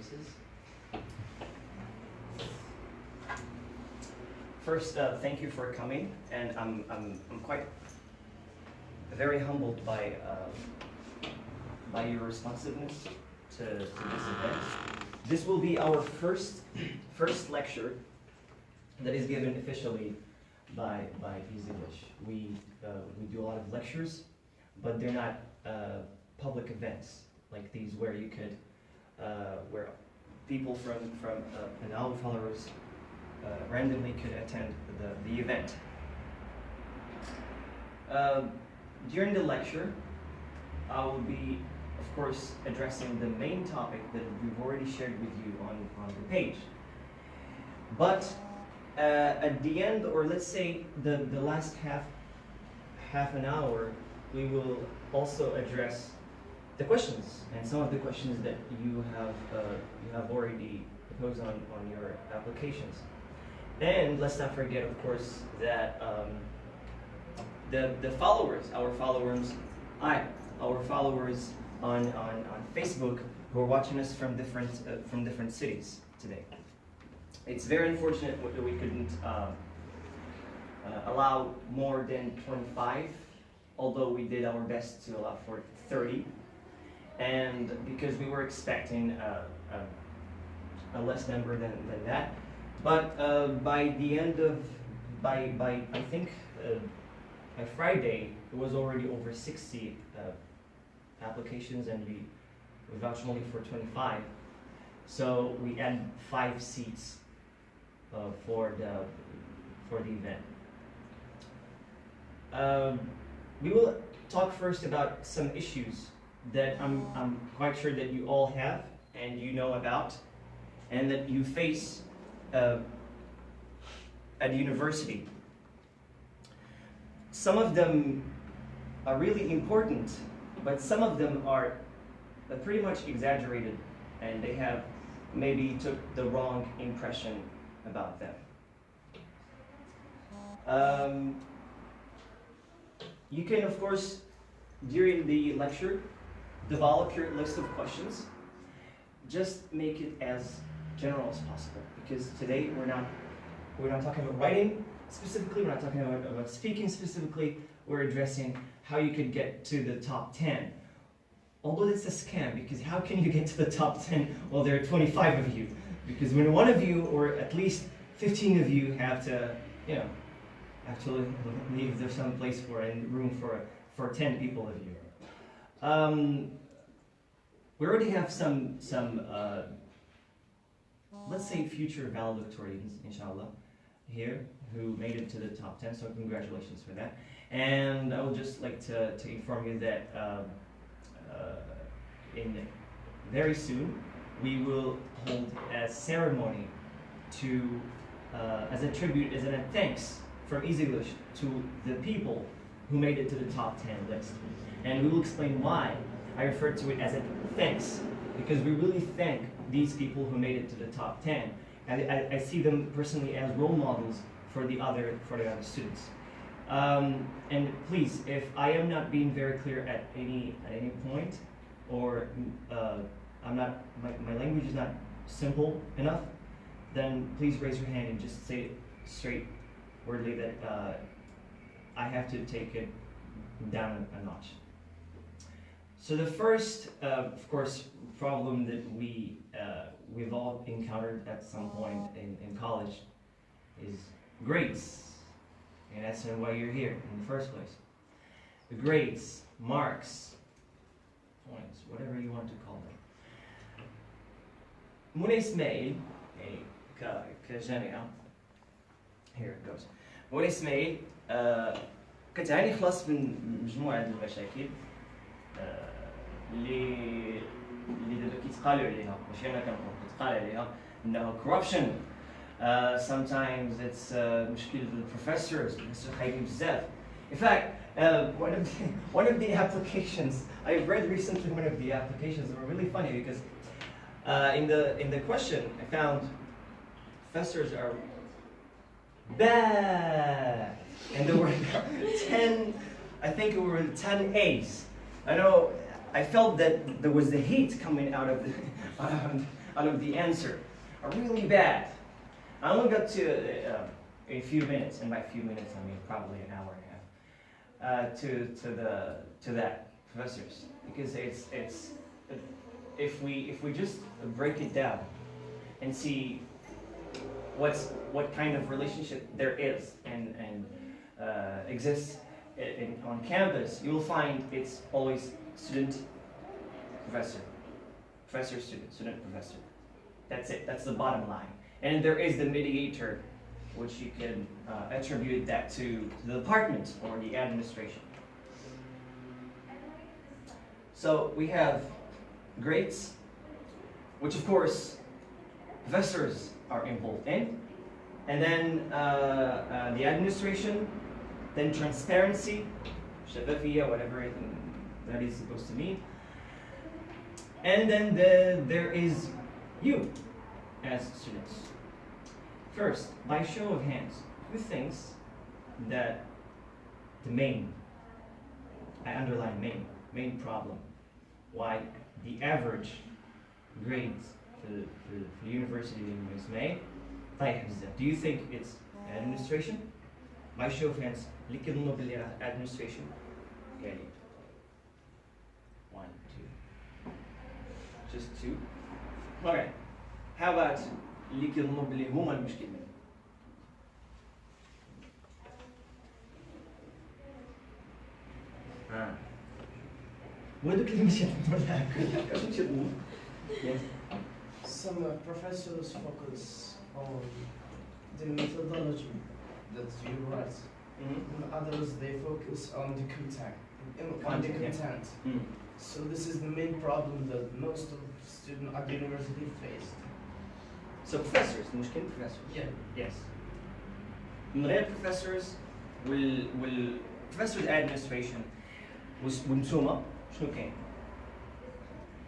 faces. First, thank you for coming, and I'm quite very humbled by your responsiveness to this event. This will be our first lecture that is given officially by Easy English. We do a lot of lectures, but they're not public events like these where you could where people from and our followers randomly could attend the event. During the lecture, I will be, of course, addressing the main topic that we've already shared with you on the page. But at the end, or let's say the last half an hour, we will also address the questions and some of the questions that you have already posed on your applications. And let's not forget, of course, that the followers, our followers on Facebook who are watching us from different cities today. It's very unfortunate that we couldn't allow more than 25, although we did our best to allow for 30, and because we were expecting a less number than that. But by the end of, by I think by Friday, it was already over 60 applications, and we vouched only for 25. So we add 5 seats for the event. We will talk first about some issues that I'm quite sure that you all have and you know about, and that you face at university. Some of them are really important, but some of them are pretty much exaggerated, and they have maybe took the wrong impression about them. You can, of course, during the lecture, develop your list of questions. Just make it as general as possible, because today we're not talking about writing specifically, we're not talking about speaking specifically, we're addressing how you could get to the top 10. Although it's a scam, because how can you get to the top 10 while there are 25 of you? Because when one of you, or at least 15 of you, have to, actually leave there's some place for and room for 10 people of you. We already have some let's say future valedictorians, inshallah, here, who made it to the top 10, so congratulations for that. And I would just like to inform you that very soon we will hold a ceremony to, as a tribute, as a thanks from Easy English to the people who made it to the top 10 list. And we will explain why I refer to it as a thanks, because we really thank these people who made it to the top 10, and I see them personally as role models for the other students. And please, if I am not being very clear at any point, or my language is not simple enough, then please raise your hand and just say it straight, wordly, that I have to take it down a notch. So the first, of course, problem that we've all encountered at some point in college is grades. And that's why you're here in the first place. The grades, marks, points, whatever you want to call them. Mouna Ismail, كجامعة, here it goes. مونا إسماعيل كتعاني خلاص من مجموعة المشاكل اللي دابا كيتقالوا عليها، ماشي أنا كنقول، كيتقال عليها إنه corruption. Sometimes it's مشكل professors خايبين بزاف. In fact, one of the applications I read recently, one of the applications that were really funny, because in the question I found professors are bad, and there were 10, I think it were 10 A's. I know, I felt that there was the heat coming out of out of the answer are really bad. I only got to a few minutes, and by few minutes I mean probably an hour and a half, to that professors, because it's if we just break it down and see what kind of relationship there is and exists on campus, you will find it's always student professor, professor student, student professor. That's it. That's the bottom line. And there is the mediator, which you can attribute that to the department or the administration. So we have grades, which of course professors are involved in, and then the administration, then transparency, شفافية, whatever that is supposed to mean, and then there is you as students. First, by show of hands, who thinks that the I underline main problem, why the average grades for the university is made? Do you think it's administration? By show of hands, اللي كيظنوا باللي administration قاعدين. 1, 2. Just 2. Okay. How about اللي كيظنوا باللي هما المشكل؟ وهذوك اللي مش يظنوا لها مش يظنوا. Yes. Some professors focus on the methodology that you write, and others they focus on the content. So this is the main problem that most of students at the university face. So professors, مشكلة professors. Yeah. Yes. من غير professors professors administration وانتوما شنو كاين؟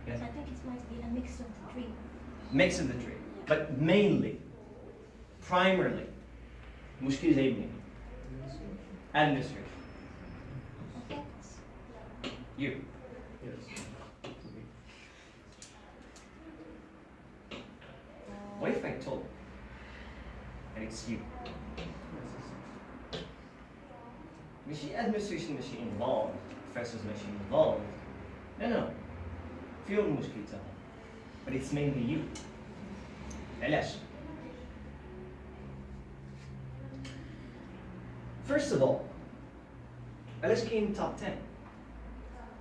Yes. I think it might be a mix of the three. Mix of the three, but mainly, primarily, مشكلة جاي منين؟ Administration. Effects. You. Yes. What if I told you and it's you? Machine administration machine involved, professors machine involved. No. فيهم مشكلة. But it's mainly you. علاش؟ First of all, علاش كاين top 10؟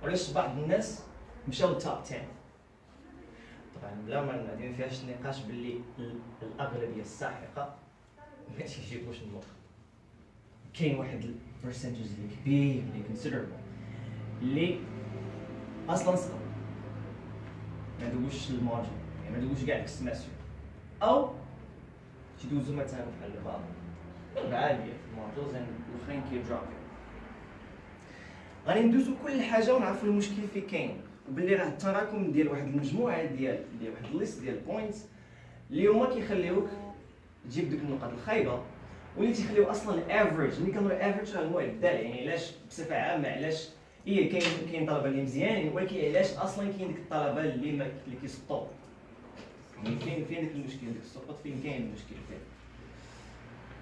وعلاش بعض الناس مشاو top 10؟ طبعا بلا ما ندير فيهاش نقاش باللي الأغلبية الساحقة ما تيجيبوش النقط. كاين واحد البرسنتج اللي كبير اللي considerable اللي أصلا سقط. ما دوش الموديول، يعني ما دوش كاع ديك السمستر، أو تيدوزو مثلا بحال بعض عالية في الموديولز والآخرين كيدروبيو. غادي ندوزو كل حاجة ونعرفو المشكل فين كاين، وباللي راه التراكم ديال واحد المجموعة ديال واحد الليست ديال بوينتس اللي هما كيخليوك تجيب دوك النقط الخايبة، واللي تيخليو أصلا الافريج، ملي كنقولو الافريج راه هو العدال، يعني علاش بصفة عامة علاش كاين طلبه اللي مزيانين، ولكن علاش اصلا كاين ديك الطلبه اللي كيسقطوا؟ يعني فين ديك المشكل ديك السقوط، فين كاين المشكل فين؟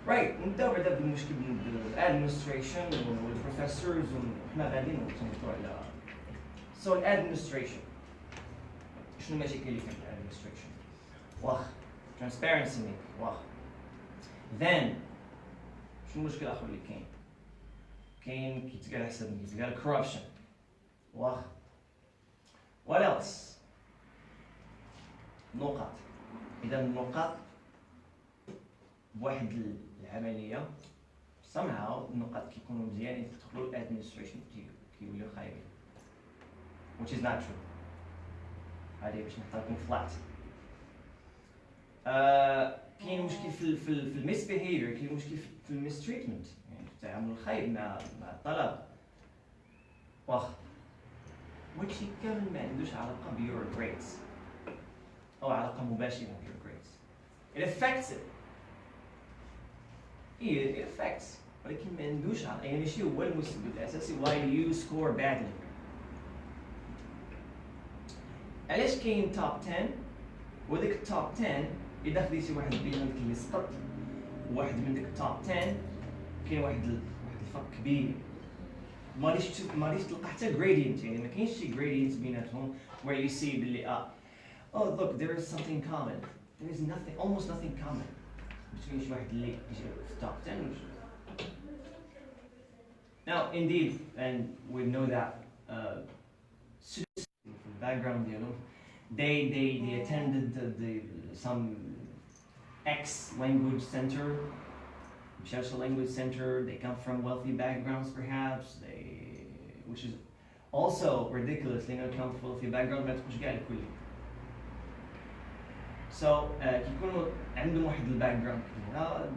رايت، نبداو بعدا بالمشكل بالادمنستريشن والبروفيسورز، وحنا غاديين نتكلموا على سو الادمنستريشن. شنو المشاكل اللي كاين في الادمنستريشن؟ واخ ترانسبيرنسي ميك واخ ذن شنو المشكل الاخر اللي كاين؟ كاين كيتقال حسب كيتقال corruption. واخ what else؟ نقط. اذا النقط بواحد العمليه somehow النقط كيكونوا مزيانين تدخلوا الادمنستريشن كيوليو خايبين which is not true. هذه باش نحطها فلات. كاين مشكل في الميس بيهيفير، كاين مشكل في الميس تريتمنت، يعني التعامل الخايب مع الطلبه. واخ وهادشي كامل ما عندوش علاقه بيور جريدز او علاقه مباشره بيور جريدز. it affects it. it affects، ولكن ما عندوش علاقه، يعني ماشي هو المسبب الاساسي why you score badly. علاش كاين توب 10 وذاك التوب 10 اذا خديتي واحد بين عندك اللي سقط واحد من ديك التوب 10 كاين واحد الفرق كبير ما غاديش تلقى حتى gradient يعني ما كاينش شي gradient بيناتهم where you see باللي oh look there is something common there is nothing almost nothing common between شي واحد اللي يجي في التوب 10 now indeed and we know that students from the background they attended some X language center, special language center. They come from wealthy backgrounds, perhaps. Which is also ridiculous. They don't come from wealthy background, but مش قاعد كلي. So كيكونوا عندهم واحد الباكجراوند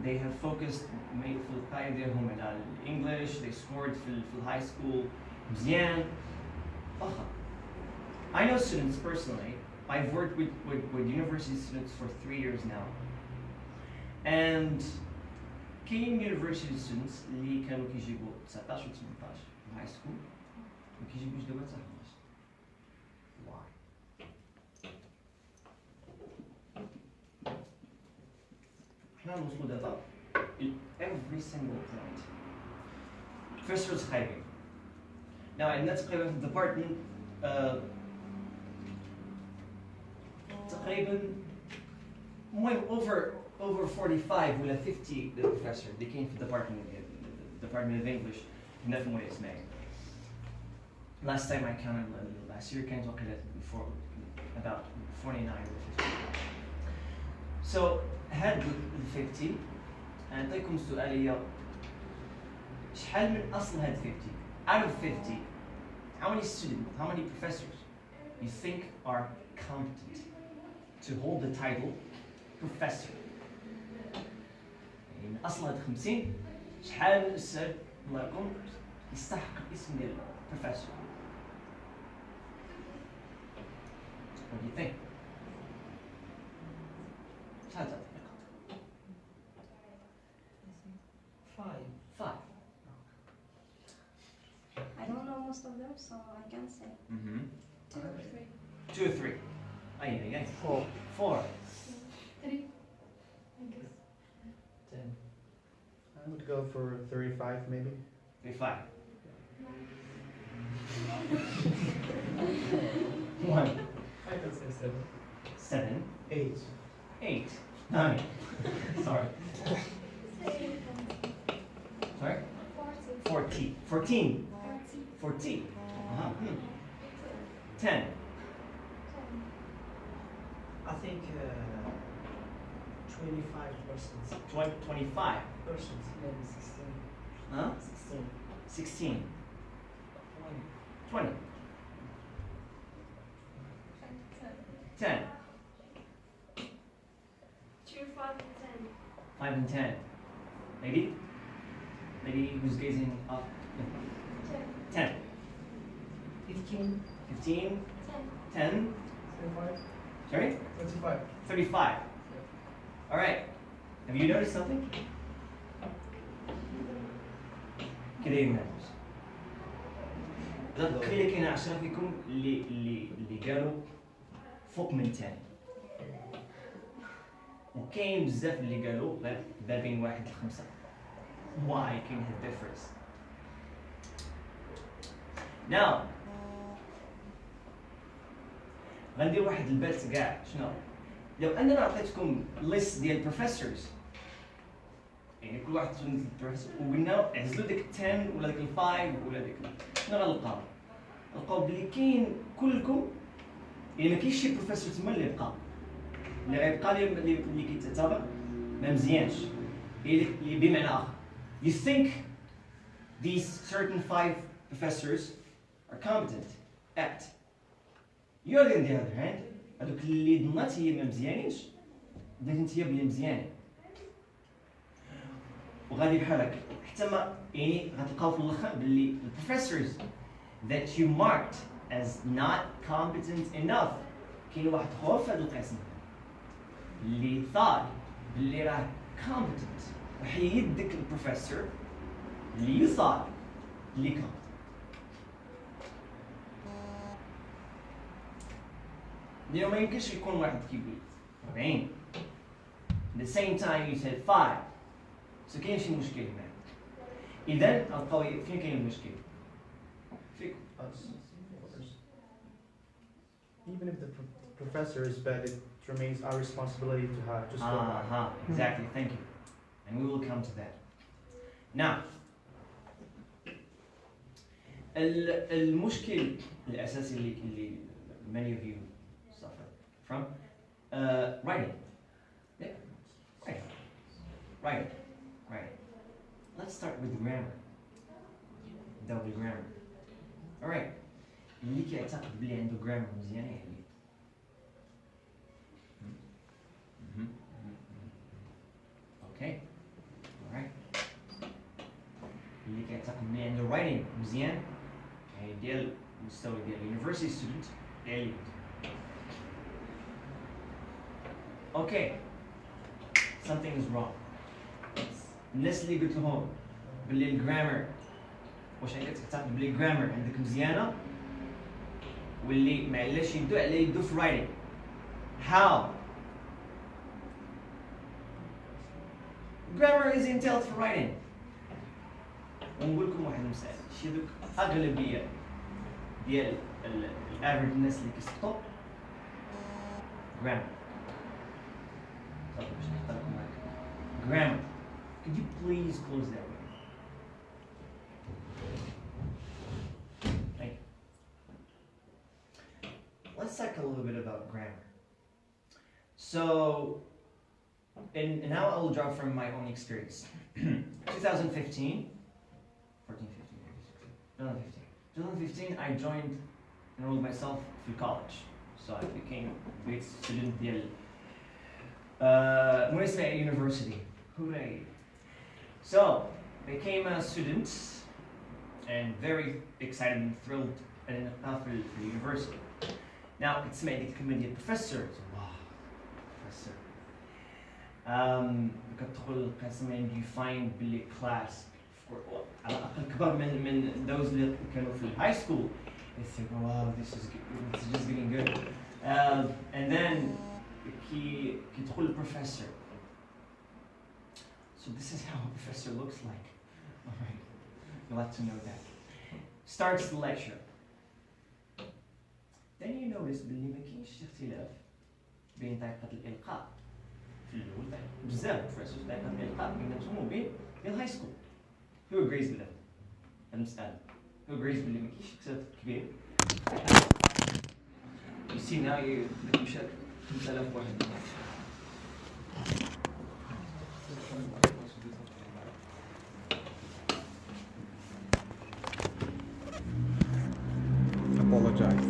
they have focused في القراية ديالهم على English. They scored في high school مزيان. I know students personally. I've worked with university students for 3 years now. And كاين university students اللي كانوا كيجيبوا 19 و 18 في high school ما كيجيبوش دابا حتى 11. Why? حنا نوصلوا دابا every single point. Professors خايبين. Now عندنا تقريبا في الديبارتمنت تقريبا المهم over 45 ولا 50 professor اللي كاين في department of English هنا في المولى اسماعيل. Last time I counted last year كانت وقيلة before about 49 or 50. So هاد ال 50 نعطيكم سؤالية شحال من أصل هاد 50 out of 50 how many students how many professors you think are competent to hold the title professor يعني من أصل هاد 50 شحال من أستاذ الله يرحمه يستحق الاسم ديال professor. What do you think? شحال تعطي نقاط؟ 5. I don't know most of them, so I can't say. 2 or 3. 2 or 3. أي 4. 4. 3. I guess. 10. I would go for 35 maybe. 35. 1. I can say 7. 7. 8. 8. 9. Sorry. Sorry? 40. 14. 40. 14. 10. I think 25%. 25. Maybe 16. Huh? 16. 16. 20. 10. 2, 5, and 5 and 10. Lady? Lady who's gazing up. 10. 15. 15. 10. 10. 25. Sorry? 25. 35. All right. Have you noticed something? كده يمنعش. تخيل كاين 10 فيكم اللي قالوا فوق من 10. وكاين بزاف اللي قالوا غير ما بين 1 ل 5. Why كاين هاد difference? Now غندير واحد البالت كاع شنو؟ لو اننا عطيتكم list ديال professors يعني كل واحد من البروفيسور وقلنا اعزلوا ديك 10 ولا ديك 5 ولا ديك شنو غنلقاو؟ نلقاو بلي كاين كلكم يعني ما كاينش شي بروفيسور تما اللي بقى اللي غيبقى اللي كيتعتبر ما مزيانش اللي بمعنى اخر you think these certain 5 professors are competent at you're on the other hand هذوك اللي ظنات هي ما مزيانينش ظنيت انت هي بلي مزيانين وغادي بحال هكا حتى ما يعني غتلقاو في الاخر باللي البروفيسورز that you marked as not competent enough كاين واحد اخر في هذا القسم اللي thought باللي راه competent وحيد ديك البروفيسور اللي you thought اللي competent. لأنه ما يمكنش يكون واحد كيقول 40. At the same time you said 5. So كاين شي مشكل هنا. إذا القوي فين كاين المشكل؟ فيك. Us. Even if the professor is bad, it remains our responsibility to have just go back. Exactly. Thank you. And we will come to that. Now, المشكل الأساسي اللي many of you suffer from writing. Yeah, writing. Let's start with the grammar. Double grammar. All right. اللي كيعتقد بلي عنده grammar مزيانة يعني. Okay. All right. اللي كيعتقد بلي عنده writing مزيان يعني ديال مستوى ديال university student ديال Okay. Something is wrong. الناس اللي قلت لهم باللي الجرامر واش انت تعتقد باللي الجرامر عندك مزيانه واللي ما علاش يدو على يدو في writing. How? Grammar is entailed for writing. ونقول لكم واحد المسألة، شي دوك أغلبية ديال الأفريج الناس اللي كيسقطوا grammar. طيب باش نختار لكم هكا. Grammar. Could you please close that window? Thank you. Let's talk a little bit about grammar. So, and now I will draw from my own experience. 2015, 2015, I enrolled myself to college. So I became a student ديال Municipal University. Hooray! So, became a student and very excited and thrilled enough for the university. Now, it's made a professor. Wow, professor. كتدخل القسم and you find باللي class على الأقل كبار من those اللي كانوا في high school. They think, wow, this is just getting good. And then كيدخل البروفيسور. So this is how a professor looks like. All right, you'll have to know that. Starts the lecture. Then you notice باللي ما كاينش اختلاف بين طريقة الإلقاء في الأول بزاف بروفيسورز طريقة الإلقاء بيناتهم وبين الهاي سكول. Who agrees with that? المسألة. Who agrees باللي ما كاينش اختلاف كبير؟ You see now you مشات 5000 واحد. Apologize.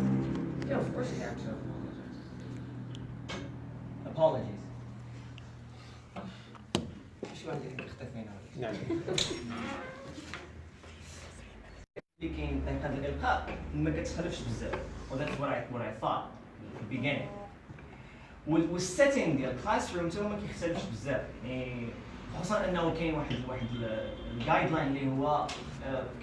Yeah, of course you have to apologize. Apologies. شو عندك اختفينا نعم. اللي كاين طريقة الإلقاء ما كتختلفش بزاف. Well, that's what I thought at the beginning. والsetting ديال الكلاس روom تا ما كيختلفش بزاف يعني خصوصا انه كاين واحد الجايد لاين اللي هو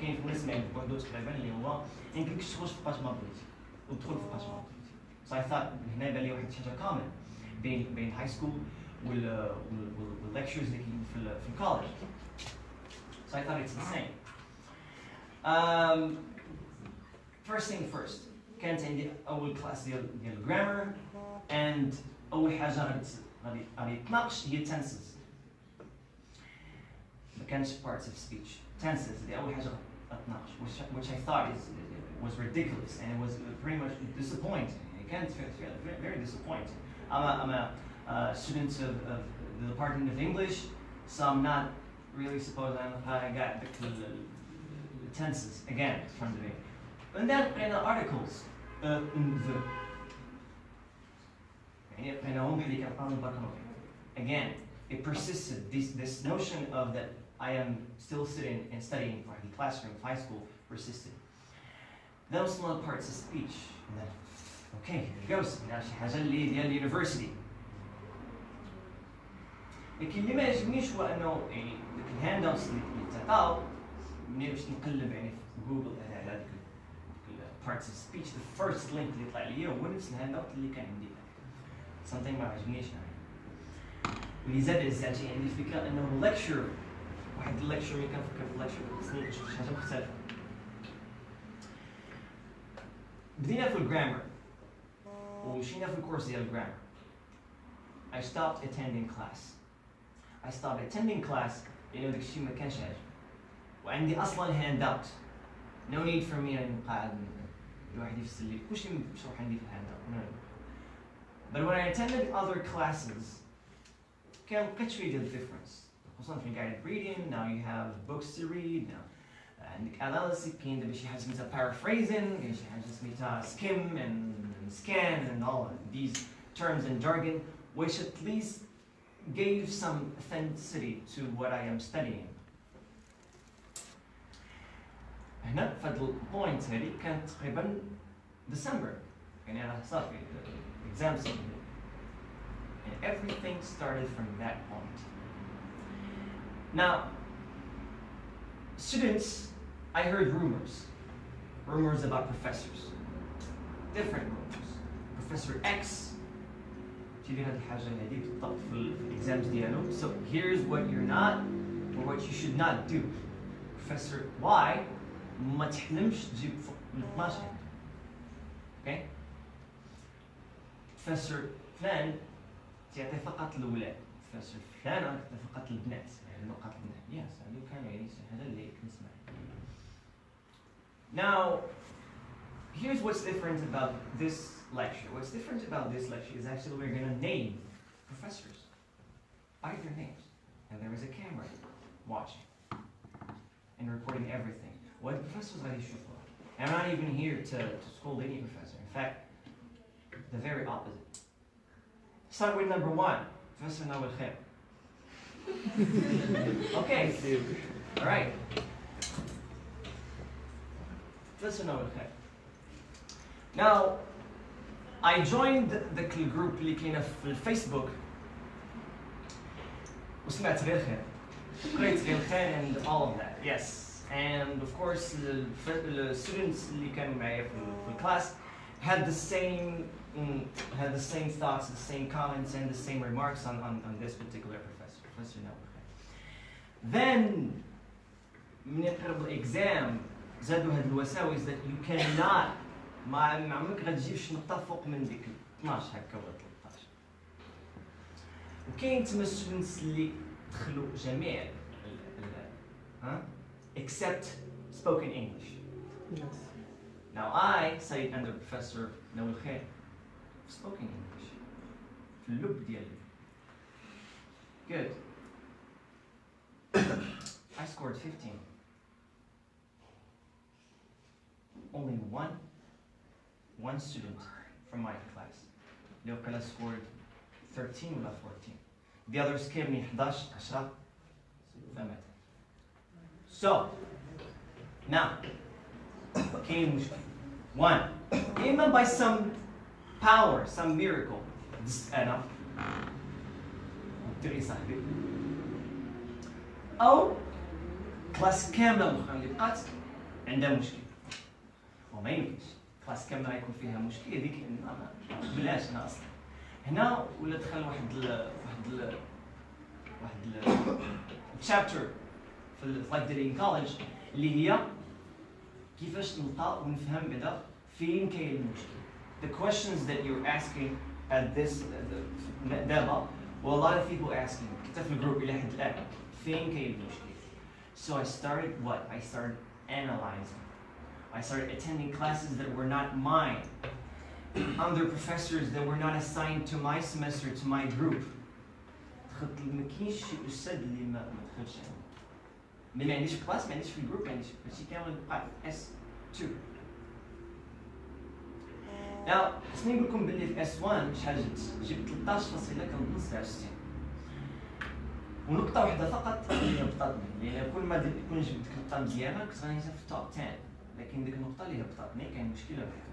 كاين في المسمع بوحدو تقريبا اللي هو يمكنك تخرج في باج ما بغيتي وتدخل في باج ما بغيتي. So I thought هنا بان لي واحد شي حاجه كامل بين الهاي سكول والليكتشرز اللي كاين في الكوليج. So I thought it's the same. First thing first, كانت عندي اول كلاس ديال الجرامر and اول حاجه غادي يتناقش هي tenses. ما كانش parts of speech. Tenses دي اول حاجه غتناقش which I thought was ridiculous and it was pretty much disappointing. It can't feel very disappointing. I'm a student of the Department of English, so I'm not really supposed I got the tenses again from the beginning. And then in the articles, again, it persisted, this notion of that I am still sitting and studying for the classroom of high school persisted. Those small parts of speech, and then, okay, here it goes, now she has a lead at the university. لكن اللي ما يعجبنيش هو انه يعني الهاند اوتس اللي تعطاو ملي باش نقلب يعني في جوجل على هذيك parts of speech, the first link اللي طلع لي هو نفس الهاند اوت اللي كان عندي. something ما عجبنيش يعني. واللي زاد عزاتي عندي الفكره انه الليكتشر واحد الليكتشر ملي كنفكر في الليكتشر خصني نشوف شي حاجه مختلفه. بدينا في الجرامر ومشينا في الكورس ديال الجرامر. I stopped attending class. I stopped attending class لأنه داك الشيء ما كانش عاجبني. وعندي أصلاً hand out. No need for me أن نقعد الواحد يفسر لي كلشي مشروح عندي في الهاند اوت. But when I attended other classes كان لقيت شوية ديال difference. خصوصاً في guided reading, now you have books to read, now عندك analysis كاين دابا شي حاجة سميتها paraphrasing, كاين شي حاجة سميتها skim and scan and all these terms and jargon which at least gave some authenticity to what I am studying. هنا في هاد البوينت هادي كانت تقريبا ديسمبر يعني أنا صافي exams and everything started from that point. Now, students, I heard rumors about professors, different rumors. Professor X تيدير هاد الحاجة هادي بالضبط في الإكزامز ديالو. So here's what you're not or what you should not do. Professor Y ما تحلمش تجيب فوق من 12. Okay? Professor فلان تيعطي فقط الأولاد. Professor فلان تعطي فقط البنات. يعني نقاط البنات. Yes, هادو كانوا يعني شي حاجة اللي كنسمع. Now, here's what's different about this lecture. What's different about this lecture is actually we're going to name professors by their names. And there is a camera watching and recording everything. What professors are these people? I'm not even here to scold any professor. In fact, the very opposite. Start with number 1, Professor Nawal Khair. Okay. All right. Professor Nawal Khair. Now, I joined the group اللي كاينه في الفيسبوك وسمعت غير خير. قريت غير خير and all of that. Yes. And of course the students اللي كانوا معايا في الكلاس had the same thoughts, the same comments and the same remarks on this particular professor. Professor Nawal Khair. Then من يقرب الإكزام زادوا هاد الوساوس that you cannot ما عمرك غتجيب شي نقطة فوق من ديك 12 هكا ولا 13. وكاين تما students اللي دخلوا جميع except spoken English. Yes. Now I studied under Professor Nawal Khair spoken English. في اللب ديالي. Good. I scored 15. Only one student from my class. اللي scored 13 ولا 14. The others came من 11 10 فهمت. So now كاين مشكل. One, إما by some power, some miracle, أنا ودري صاحبي أو كلاس كاملة اللي بقات عندها مشكل. وما يمكنش كلاس كاملة غيكون فيها مشكل هذيك بلاش هنا أصلا. هنا ولا دخل واحد chapter في like in college اللي هي كيفاش نلقى ونفهم بعدا فين كاين المشكل. The questions that you're asking at this دابا well a lot of people asking حتى في الجروب إلى حد الآن فين كاين المشكل. So I started what? I started analyzing. I started attending classes that were not mine, under professors that were not assigned to my semester, to my group. دخلت ما كاينش شي أستاذ اللي ما دخلش عندي. ما عنديش في كلاس، ما عنديش في الجروب، ما عنديش هادشي كامل بقى في S2. Now خصني نقول لكم باللي في S1 شحال جبت 13.65 على 60. ونقطة واحدة فقط اللي هبطتني، لأن كل ما كون جبت نقطة مزيانة كنت غنجي في التوب 10. لكن ديك النقطة اللي هبطتني كاين مشكلة فيها.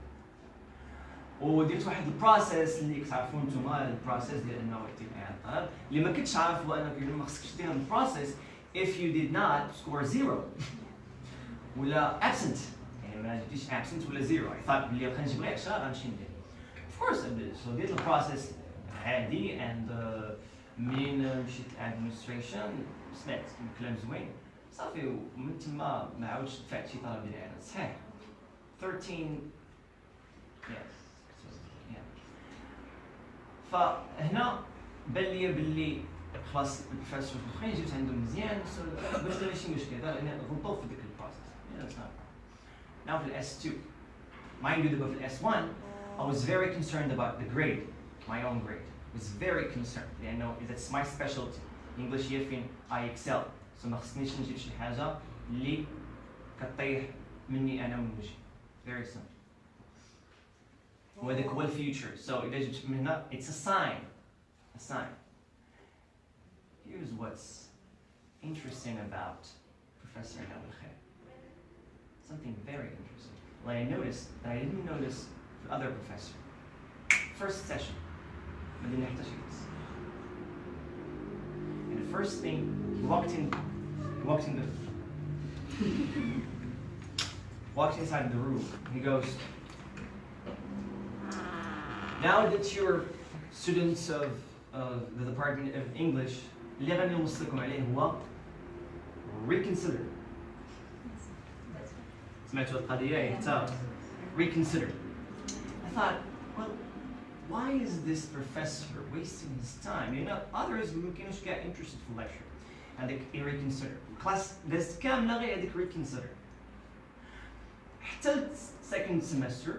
ودرت واحد البروسيس اللي كتعرفوا نتوما البروسيس ديال انه يكتب الطلب اللي ما كنتش عارف هو انك ما خصكش دير هاد البروسيس if you did not score 0 ولا absent يعني ما جبتيش absent ولا 0 I thought بلي غنجيب غير 10 غنمشي ندير of course so درت البروسيس عادي and منين مشيت administration سمعت كلام زوين صافي ومن تما ما عاودش دفعت شي طلب ديال العيادة صحيح 13 yes فهنا بان لي باللي خلاص البروفيسور الاخرين جبت عندهم مزيان باش ماشي مشكل لان غلطوا في ديك البروسيس now في الاس 2 mind you دابا في الاس 1 I was very concerned about the grade my own grade was very concerned لانه that's my specialty English هي فين I excel so ما خصنيش نجيب شي حاجه اللي كطيح مني انا ومن وجهي very simple وهذاك هو الفيوتشر so إذا جبت من هنا it's a sign here's what's interesting about Professor Nawal Khair something very interesting what I noticed that I didn't notice the other professor first session ما دينا حتى شي بس and the first thing he walked inside the room he goes now that you're students of the Department of English اللي غادي نوصلكم عليه هو reconsider سمعتوا القضية حتى reconsider I thought well why is this professor wasting his time you know others ما كانوش كاع interested في lecture هذاك reconsider class دازت كاملة غير هذيك reconsider حتى second semester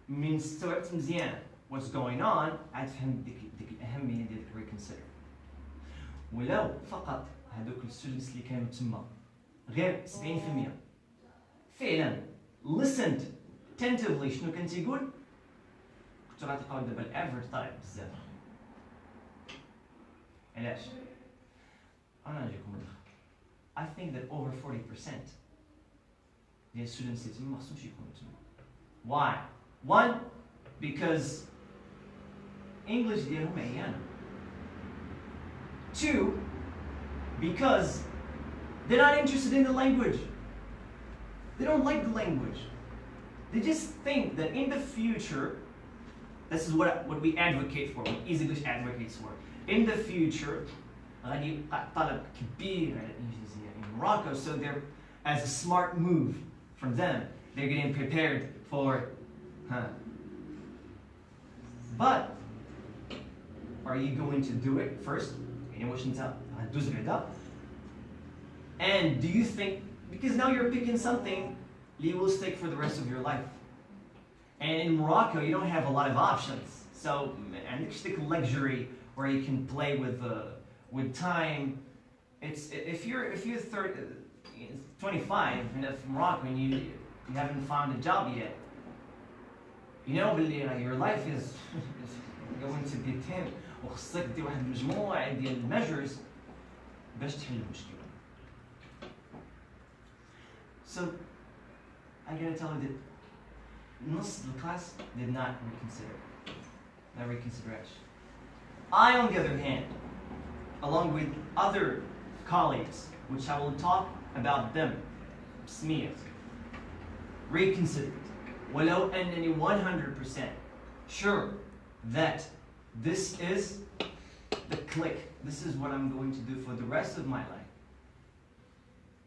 من استوعبت مزيان what's going on عاد فهمت ديك الأهمية ديال reconsider ولو فقط هذوك الستودنتس اللي كانوا تما غير 70% فعلا listened attentively شنو كان تيقول كنتو غتلقاو دابا الافرج طالع بزاف علاش؟ انا نجيكم ندخل I think that over 40% ديال الستودنتس اللي تما ما خصهمش يكونوا تما why؟ one because English ديالهم عيانة two because they're not interested in the language they don't like the language they just think that in the future this is what we advocate for what Easy English advocates for in the future غادي يبقى طلب كبير على الإنجليزية in Morocco so they're as a smart move from them they're getting prepared for but are you going to do it first يعني واش انت غدوز بعدا and do you think because now you're picking something you will stick for the rest of your life and in Morocco you don't have a lot of options so عندكش ديك luxury where you can play with time it's if you're 25 and from Morocco and you haven't found a job yet you know your life is going to be thin وخصك دير واحد المجموعة ديال الميجرز باش تحل المشكل so I gotta tell you that نص الكلاس did not reconsider I on the other hand along with other colleagues which I will talk about them بسمية reconsidered ولو أنني 100% sure that this is the click. This is what I'm going to do for the rest of my life.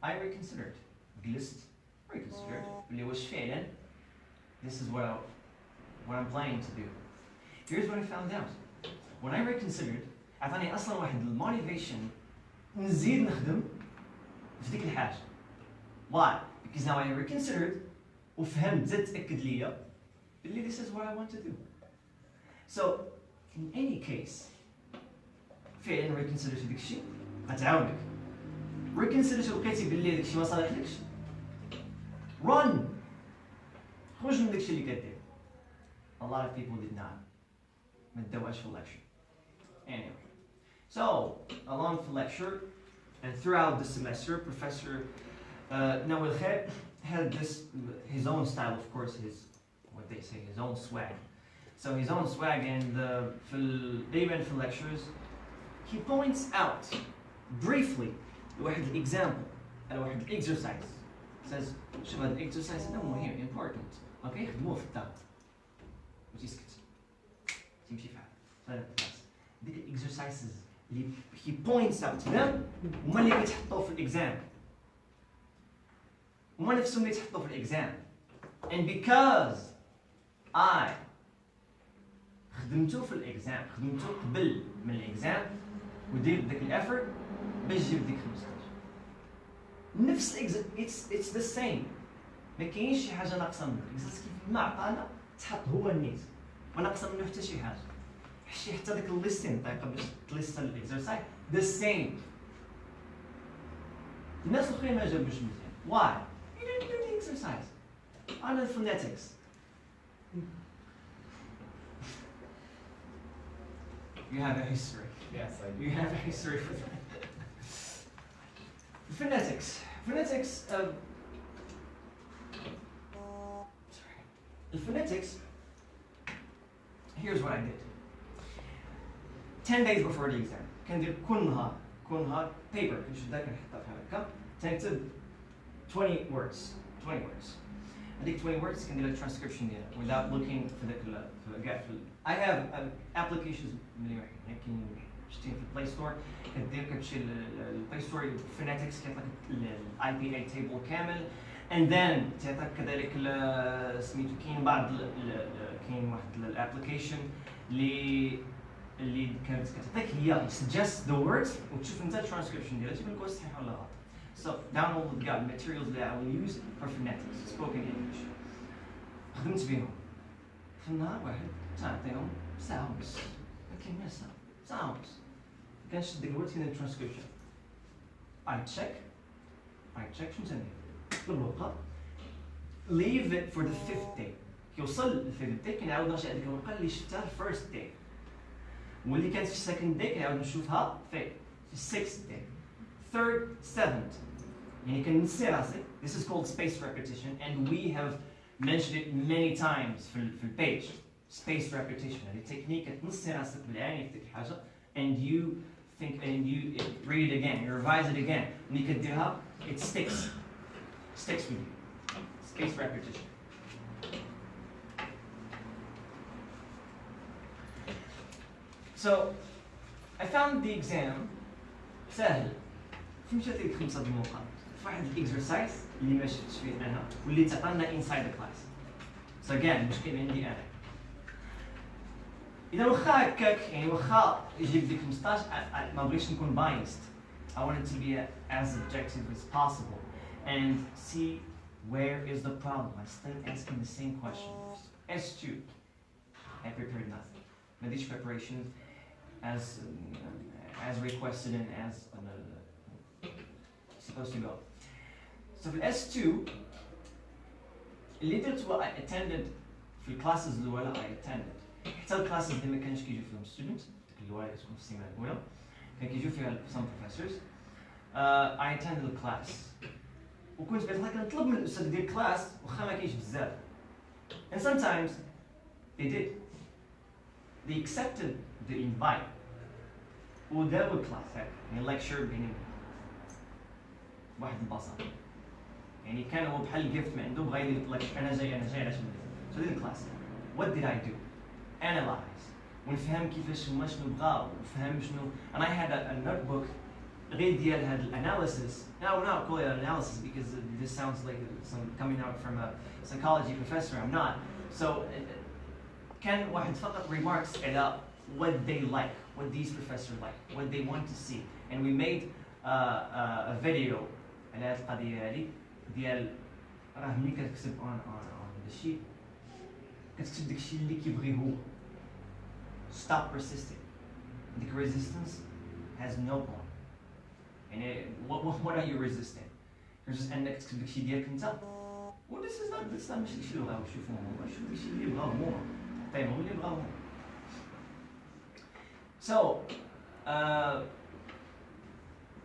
I reconsidered. Reconsidered. This is what I'm planning to do. Here's what I found out. When I reconsidered, عطاني أصلاً واحد الموtivation نزيد نخدم في ديك الحاجة. Why? Because now I reconsidered وفهمت زدت تأكد ليا باللي this is what I want to do. So in any case فعلا reconsider في داك الشيء غتعاونك reconsider لقيتي باللي داك الشيء ما صالحلكش run خرج من داك الشيء اللي كدير a lot of people did not ما داوهاش في lecture anyway so along the lecture and throughout the semester Professor Nawal Khair had his own style of course what they say his own swag So his own swag and even for lectures, he points out briefly واحد example واحد exercise. Says شوف هذا exercise هذا مهم important. Okay خدموه في الدار. وتسكت. تمشي فيها. ديك exercises he points out to them هما اللي كيتحطوا في الإكزام هما نفسهم اللي يتحطوا في الإكزام and because I خدمته في الإكزام خدمته قبل من الإكزام ودير داك الافورت باش جيب ديك 15 نفس الإكزام it's the same ما كاينش شي حاجة ناقصة منه الإكزام كيف ما عطانا تحط هو النيت ما ناقصة منه حتى شي حاجة حتى داك الليستين طريقة باش تليست الإكزرسايز the same الناس الأخرين ما جابوش مزيان why؟ you didn't do the exercise on the phonetics you have a history Yes, I do. you have a history for that phonetics the phonetics here's what I did 10 days before the exam كندير كل نهار paper كنشد داك نحطها بحال هكا تنكتب 20 words هذيك 20 words كندير transcription ديالها without looking for the gap I have applications ملي واحد كاين شتي في البلاي ستور كتمشي للبلاي ستور phonetics كيعطيك IPA table كامل and then تعطيك كذلك سميتو كاين كاين واحد الابليكيشن اللي كانت كتعطيك هي suggest the words وتشوف انت الترانسكريبشن ديالها تيقول لك واش صحيح ولا غلط so download the materials that I will use for phonetics spoken English خدمت بهم في النهار واحد تعطيهم ساعة ونص ما كاينش ساعة ونص كنشد ديك الورد كندير الترانسكريبشن I check شنو تندير بالورقة leave it for the 5th day كيوصل لل 5th day كنعاود نرجع لديك الورقة اللي شفتها first day واللي كانت في second day كنعاود نشوفها في 6th day 3rd 7th يعني كنسي راسي this is called spaced repetition and we have mentioned it many times في البيج spaced repetition هذه تكنيك كتنسي راسك بالعين في ديك الحاجة and you think and you read it again you revise it again ملي كديرها it sticks with you spaced repetition so I found the exam سهل فهمت هذيك 5 النقاط في واحد الاكسرسايز اللي ما شفتش فيه انا واللي تعطانا inside the class so again المشكل عندي انا اذا واخا هكاك يعني واخا يجيب ديك 15 ما بغيتش نكون biased I want it to be as objective as possible and see where is the problem I'm still asking the same question S2 I prepared nothing ما ديش preparation as requested and as supposed to go. So for S2, اللي درت I attended في الكلاسز الأولى I attended. حتى الكلاسز اللي ما كانش كيجيو فيهم students ديك الأولى كتكون في السيمانة الأولى كان كيجيو فيها some professors. I attended the class. وكنت بعد كنطلب من الأستاذ يدير كلاس واخا ما كاينش بزاف. And sometimes they did. They accepted the invite. وداو الكلاس هاك يعني lecture بيني واحد البساطة يعني كان هو بحال الجيفت من عنده بغا يدير lecture أنا جاي علاش ندير so did the class what did I do analyze ونفهم كيفاش هما شنو بغاو ونفهم شنو and I had a notebook غير ديال هاد الاناليسيس now we're not calling it analysis because this sounds like some coming out from a psychology professor I'm not so كان واحد فقط remarks على what they like what these professors like what they want to see and we made a video على هاد القضية هادي ديال راه ملي كتكتب on the sheet كتكتب داكشي اللي كيبغي هو stop resisting ديك resistance has no point يعني what are you resisting resist انك تكتب داكشي ديالك انت و this is not ماشي داكشي اللي بغاو يشوفوه هما شوف داكشي اللي بغاو هما عطيهم اللي بغاو هما so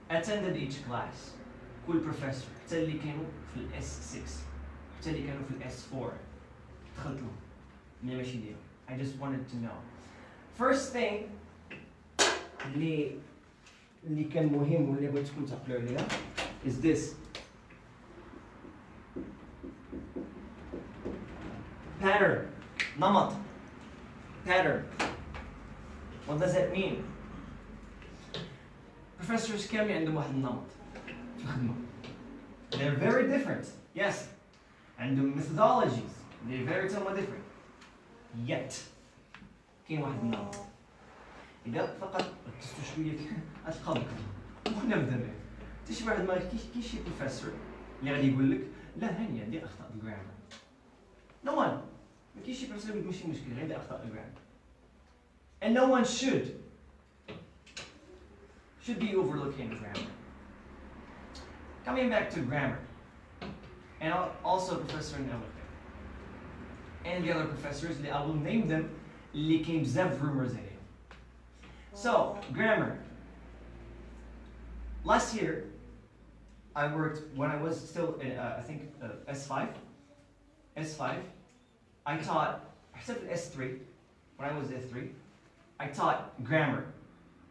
attended each class كل بروفيسور حتى اللي كانوا في الاس 6 حتى اللي كانوا في الاس 4 دخلت لهم ملي ماشي ديالهم I just wanted to know first thing اللي كان مهم واللي بغيتكم تعقلوا عليها is this pattern نمط pattern what does that mean professors كاملين عندهم واحد النمط في الخدمة. They're very different. Yes. عندهم methodologies. They're very different. Yet كاين واحد النمط. إذا فقط ركزتوا شوية غتلقاو بكم. وحنا نبدا به. حتى شي واحد ما كاين شي بروفيسور اللي غادي يقول لك لا هاني عندي أخطاء الجرامر. No one. ما كاينش شي بروفيسور اللي ماشي مشكل غير عندي أخطاء الجرامر. And no one should be overlooking grammar. Coming back to grammar, and also Professor Nellick, and the other professors, I will name them, اللي كاين بزاف rumors عليهم. So, grammar. Last year, I worked, when I was still in, I think, S5, I taught, except S3, when I was S3, I taught grammar.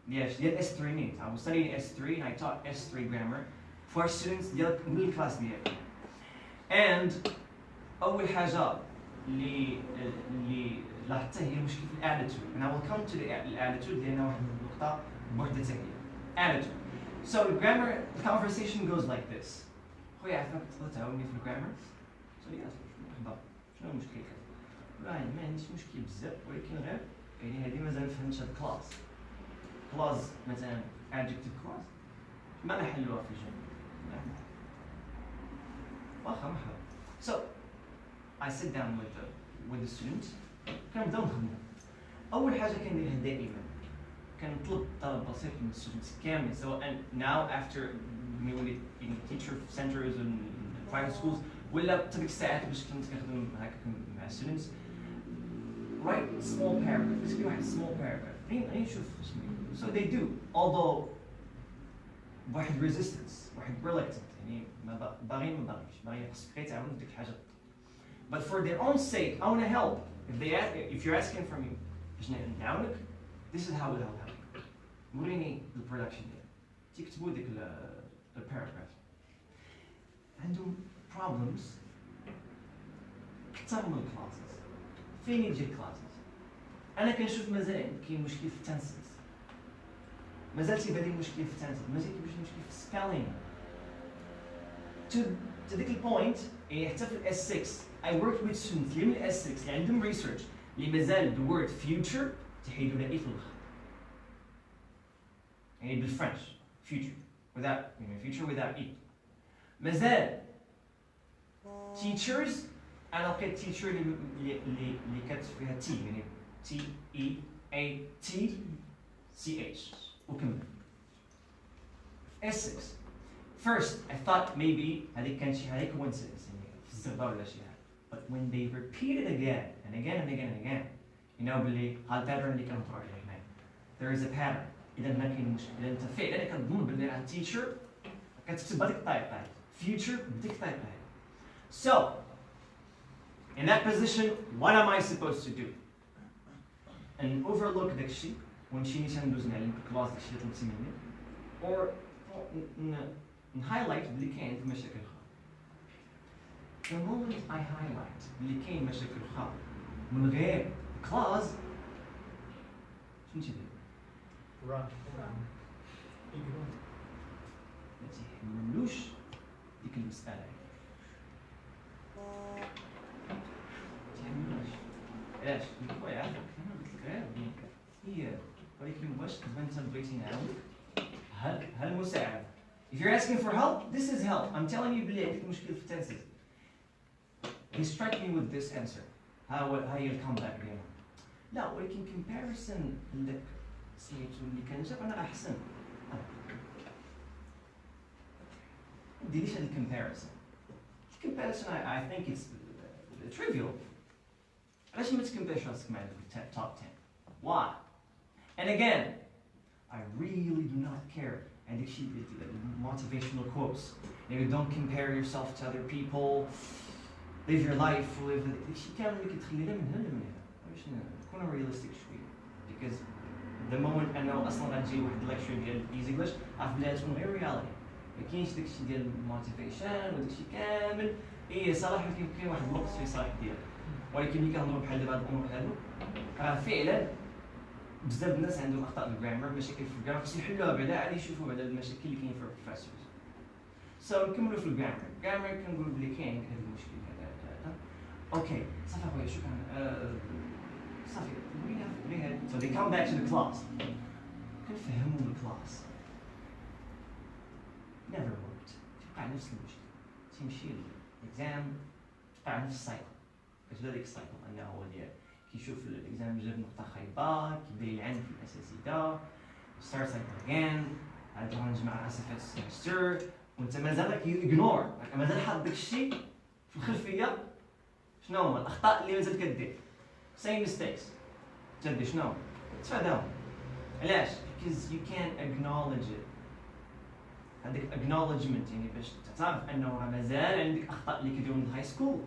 Yes, S3 means. I was studying S3 and I taught S3 grammar for students ديال middle class ديالي. And أول حاجة اللي لاحظتها هي المشكلة في attitude. And I will come to the attitude لأنها واحد النقطة بوحدتها هي. Attitude. So grammar, the conversation goes like this. خويا عرفت تقدر تعاوني في الجرامر؟ So yes, مرحبا. شنو المشكل؟ لا ما عنديش مشكل بزاف ولكن غير يعني هذه مازال فهمتش هاد الكلاس. كلاس مثلا adjective clause ما نحلوها في الجمله. واخا مرحبا. So I sit down with the students. كنبداو نخدمو. أول حاجة كنديرها دائما كنطلب طلب بسيط من students كاملين سواء now after ملي in teacher centers and private schools ولا تديك الساعات باش كنت كنخدم هكا مع students. Write small paragraph. اكتبي واحد small paragraph. غير نشوف شنو. So they do, although واحد resistance, واحد reluctant, يعني ما باغيش خاصك غير تعاون ديك الحاجة. But for their own sake, I want to help. If you're asking for me, باش نعاونك, this is how it will help. وريني البرودكشن ديالك. تكتبوا ديك الباراجراف. عندهم problems كثر من الكلاسز. فين يجي الكلاسز؟ أنا كنشوف مازال كاين مشكل في التنسيق. مازال تيبان لي مشكل في التنسيق، مازال كاين مشكل في السبيلينغ. To ديك البوينت حتى في الاس 6 I worked with students اللي من الاس 6 اللي عندهم ريسيرش اللي مازال the word future تحيدوا لها اي في الاخر. يعني بالفرنش future without future without e. مازال teachers أنا لقيت teacher اللي كانت فيها T يعني T-E-A-T-C-H وكمل. S6 first I thought maybe هذيك كان شي حاجة coincidence يعني في الزربة ولا شي حاجة. But when they repeat it again and again and again and again you know بلي ها الباترن اللي كنهضروا عليه هنا. There is a pattern. إذا هنا كاين مشكل. إذا أنت فعلا كتظن بلي راه teacher كتكتب بهذيك الطريقة future بديك الطريقة هذه. So in that position, what am I supposed to do? And overlook داك الشيء ونمشي مثلا ندوز نعلم الكلاس داك الشيء اللي طلبتي مني or نهايلايت بلي كاين مشاكل اخرى. The moment I highlight بلي كاين مشاكل اخرى من غير كلاس شنو تيدير؟ run. ما تيحملوش ديك المسألة. علاش؟ خويا عافاك انا قلت لك غير هي ولكن واش دابا انت بغيتي نعاونك هالمساعدة. If you're asking for help, this is help. I'm telling you بلي عندك مشكل في التنسيق. He struck me with this answer. ها هي الكومباك ديالها. لا ولكن comparison اللي سميتو اللي كان جاب انا احسن. ما ديريش هاد الكومباريسون. Comparison, I think it's trivial. علاش ما تكمبيرش راسك مع top 10? Why? And again, I really do not care. هذاك الشيء motivational quotes. Don't compare yourself to other people. Live your life. Live الشيء كامل اللي كتخلينا من هنا لهنا. باش نكونوا realistic شوية. Because the moment أنا أصلاً غنجي واحد lecture ديال easy English عارف بلي غتكون غير reality. ما كاينش داكشي ديال الموتيفيشن وداكشي كامل. صراحه كاين واحد الوقت في صالح ديالك ولكن ملي كنهضروا بحال دابا هاد الامور هادو راه فعلا بزاف الناس عندهم اخطاء بالجرامر مشاكل في الجرامر خصهم يحلوها بعدا عاد يشوفوا بعدا المشاكل اللي كاين في البروفيسورز سو نكملوا في الجرامر كنقولوا بلي كاين هذا المشكل هذا اوكي صافي اخويا شكرا صافي ولينا so they come back to the class كنفهمهم الكلاس never worked تبقى نفس المشكل تمشي الاكزام تبقى نفس السايكل كتبدا ديك السايكل انه هو ديال كيشوف الاكزام جاب نقطه خايبه كيبدا يلعن في الاساسيات ستارت سايكل اجين عاد نرجع مع اسف السمستر وانت مازالك يغنور مازال حاط داك الشيء في الخلفيه شنو هما الاخطاء اللي مازال كدير same mistakes تدي شنو تفاداهم علاش because you can't acknowledge it عندك acknowledgement يعني باش تعرف انه راه مازال عندك اخطاء اللي كيديروا من الهاي سكول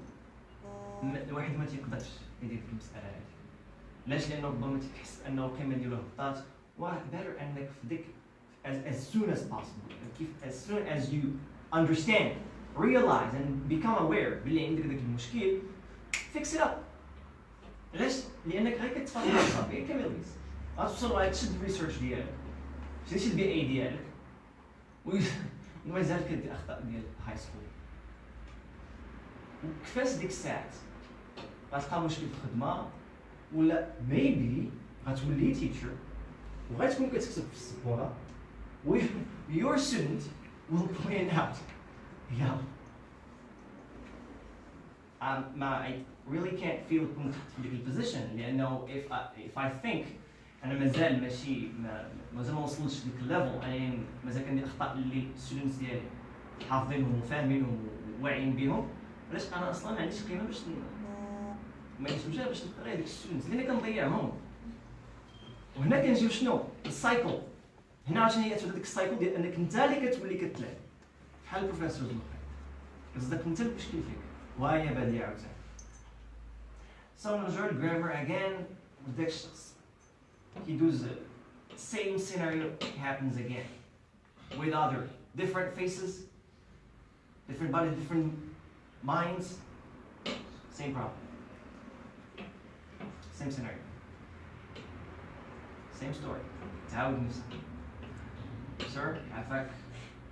الواحد ما تيقدرش يدير في المساله هذه علاش لانه ربما تحس انه كما نديروا هبطات وراه better انك في ديك as soon as possible as soon as you understand realize and become aware بلي عندك داك المشكل fix it up علاش لانك غير كتفهم صافي كما دويز غتوصل غادي تشد الريسيرش ديالك تشد البي اي ديالك ومازال كدير اخطاء ديال الهاي سكول وكفاش ديك الساعات غتلقى مشكل في الخدمه ولا ميبي غتولي تيتشر وغتكون كتكتب في السبوره و your student will point out yeah I really can't feel كنت في ديك البوزيشن لانه if I think انا مازال ماشي مازال ما وصلتش لديك الليفل انا مازال كندير اخطاء اللي الستودنتس ديالي حافظينهم وفاهمينهم وواعيين بهم علاش انا اصلا ما عنديش قيمه باش ما عنديش مجال باش نقرا هذيك الستودنتس لان كنضيعهم وهنا كنجيو شنو السايكل هنا عشان هي تبدا ديك السايكل ديال انك انت اللي كتولي كتلعب بحال البروفيسورز الاخرين قصدك انت المشكل فيك وهي باديه عاوتاني سو نرجعو للجرامر اجين وداك الشخص كيدوز same scenario happens again with other different faces different bodies different minds same problem same scenario same story تعاود نفسك sir عافاك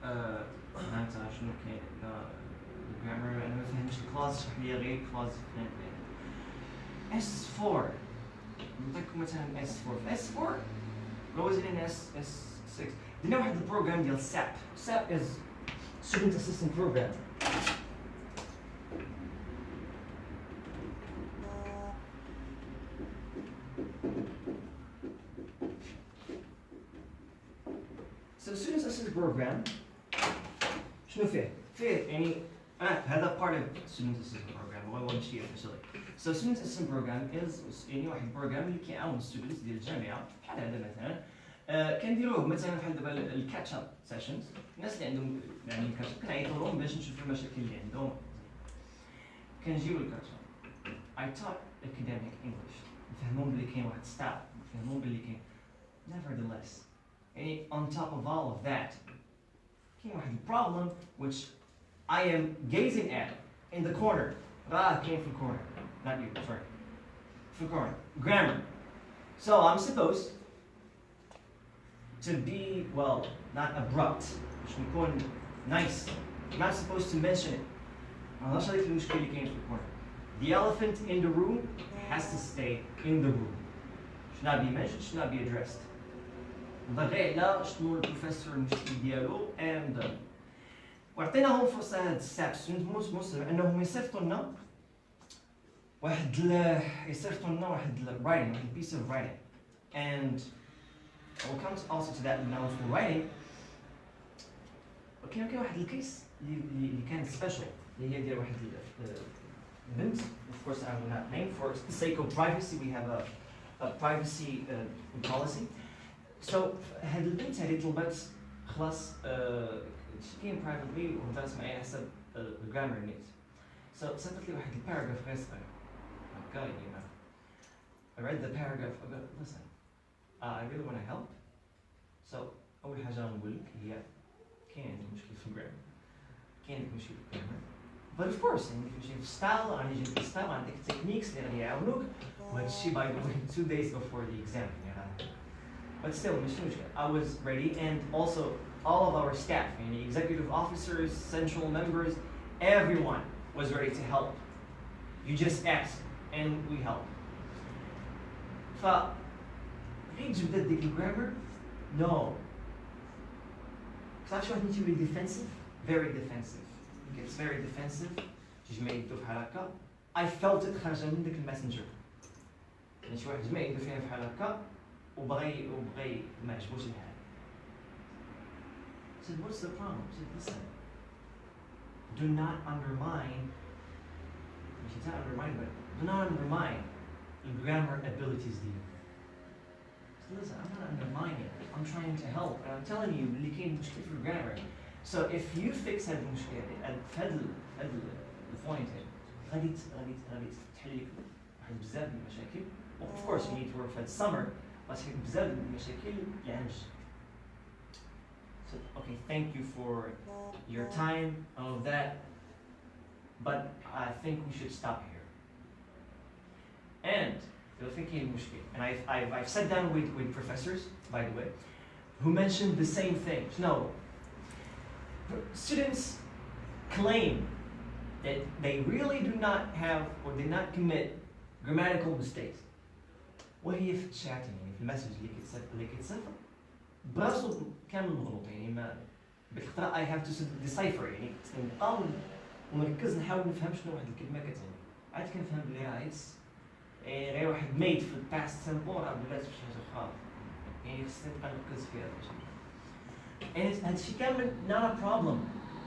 انت شنو كاين الجرامر انا ما فهمتش الكلاس شرح لي غير كلاس فلان S4 نعطيكم مثلا S4 S4 goes in S6 درنا واحد البروغرام ديال SAP is Student Assistant Program So Student Assistant Program شنو فيه يعني هذا part of Student Assistant Program هو أول شيء officially So Student Assistant Program is يعني واحد البروغرام اللي كيعاون الستودنتس ديال الجامعة بحال هذا مثلا كنديروه مثلا بحال دابا الكاتش اب سيشنز الناس اللي عندهم يعني الكاتش اب كنعيطوا لهم باش نشوفوا المشاكل اللي عندهم كنجيو للكاتش اب I taught academic English نفهمهم بلي كاين واحد ستايل نفهمهم بلي كاين nevertheless يعني on top of all of that كاين واحد problem which I am gazing at in the corner راه كاين في الكورنر not you sorry في الكورنر grammar so I'm supposed to be well not abrupt باش نكون nice I'm not supposed to mention it ما نهضرش عليك المشكل اللي كاين في الكورنر the elephant in the room has to stay in the room should not be mentioned should not be addressed نهضر غير على شنو البروفيسور المشكل ديالو and وعطيناهم فرصه هاد الساعه مسلم انهم يصيفطوا لنا واحد يصيفطوا لنا واحد writing واحد piece of writing and we'll come also to that now for writing كاين واحد الكيس اللي كان سبيشال اللي هي ديال واحد البنت of course I will not name for the sake of privacy we have a privacy policy so هاد البنت هذه طلبت خلاص كاين privately وهضرت معايا على حسب الجرامر نيت so صيفطت لي واحد الباراجراف غير صغير هكا يعني I read the paragraph I go listen I really want to help so أول حاجة غنقول لك هي كاين عندك مشكل في الجرامر كاين عندك مشكل في الجرامر but of course عندك مشكل في الستايل غادي يجي الستايل عندك تكنيكس اللي غادي يعاونوك وهذا الشيء by the way 2 days before the exam يعني but still مش مشكلة. I was ready, and also all of our staff, and the executive officers, central members, everyone was ready to help. You just ask and we help. ف غير جبدت ديك الجرامر؟ No. تعرف شو واحد يجي defensive? Very defensive. He gets very defensive. تيجي ما يدو بحال هكا. I felt it خارجة من ديك الماسنجر. يعني شي واحد جمع يدو فيها بحال هكا وبغى ما عجبوش الحال. I said, what's the problem? I said, listen, do not undermine, she's not undermine, but do not undermine the grammar abilities دي. I said, listen, I'm not undermining, I'm trying to help, and I'm telling you اللي كاين مشكل في grammar. So if you fix هاد المشكلة في هاد البوينت غادي تحل لك واحد بزاف من المشاكل. Of course you need to work for the summer, but بزاف من المشاكل يعنج. So, okay, thank you for your time, all of that, but I think we should stop here. And I've sat down with professors, by the way, who mentioned the same thing. No, students claim that they really do not have or did not commit grammatical mistakes. وهي في الشات يعني في المسج اللي كيتصيفط براسو كامل مغلوط يعني ما بالخطأ I have to decipher يعني نبقاو ونركز نحاول نفهم شنو واحد الكلمة كتعني. عاد كنفهم بلي راه غير واحد made في الباست سيمبل راه بلات بشي حاجة أخرى يعني خصني نبقى نركز فيها and هادشي كامل not a problem.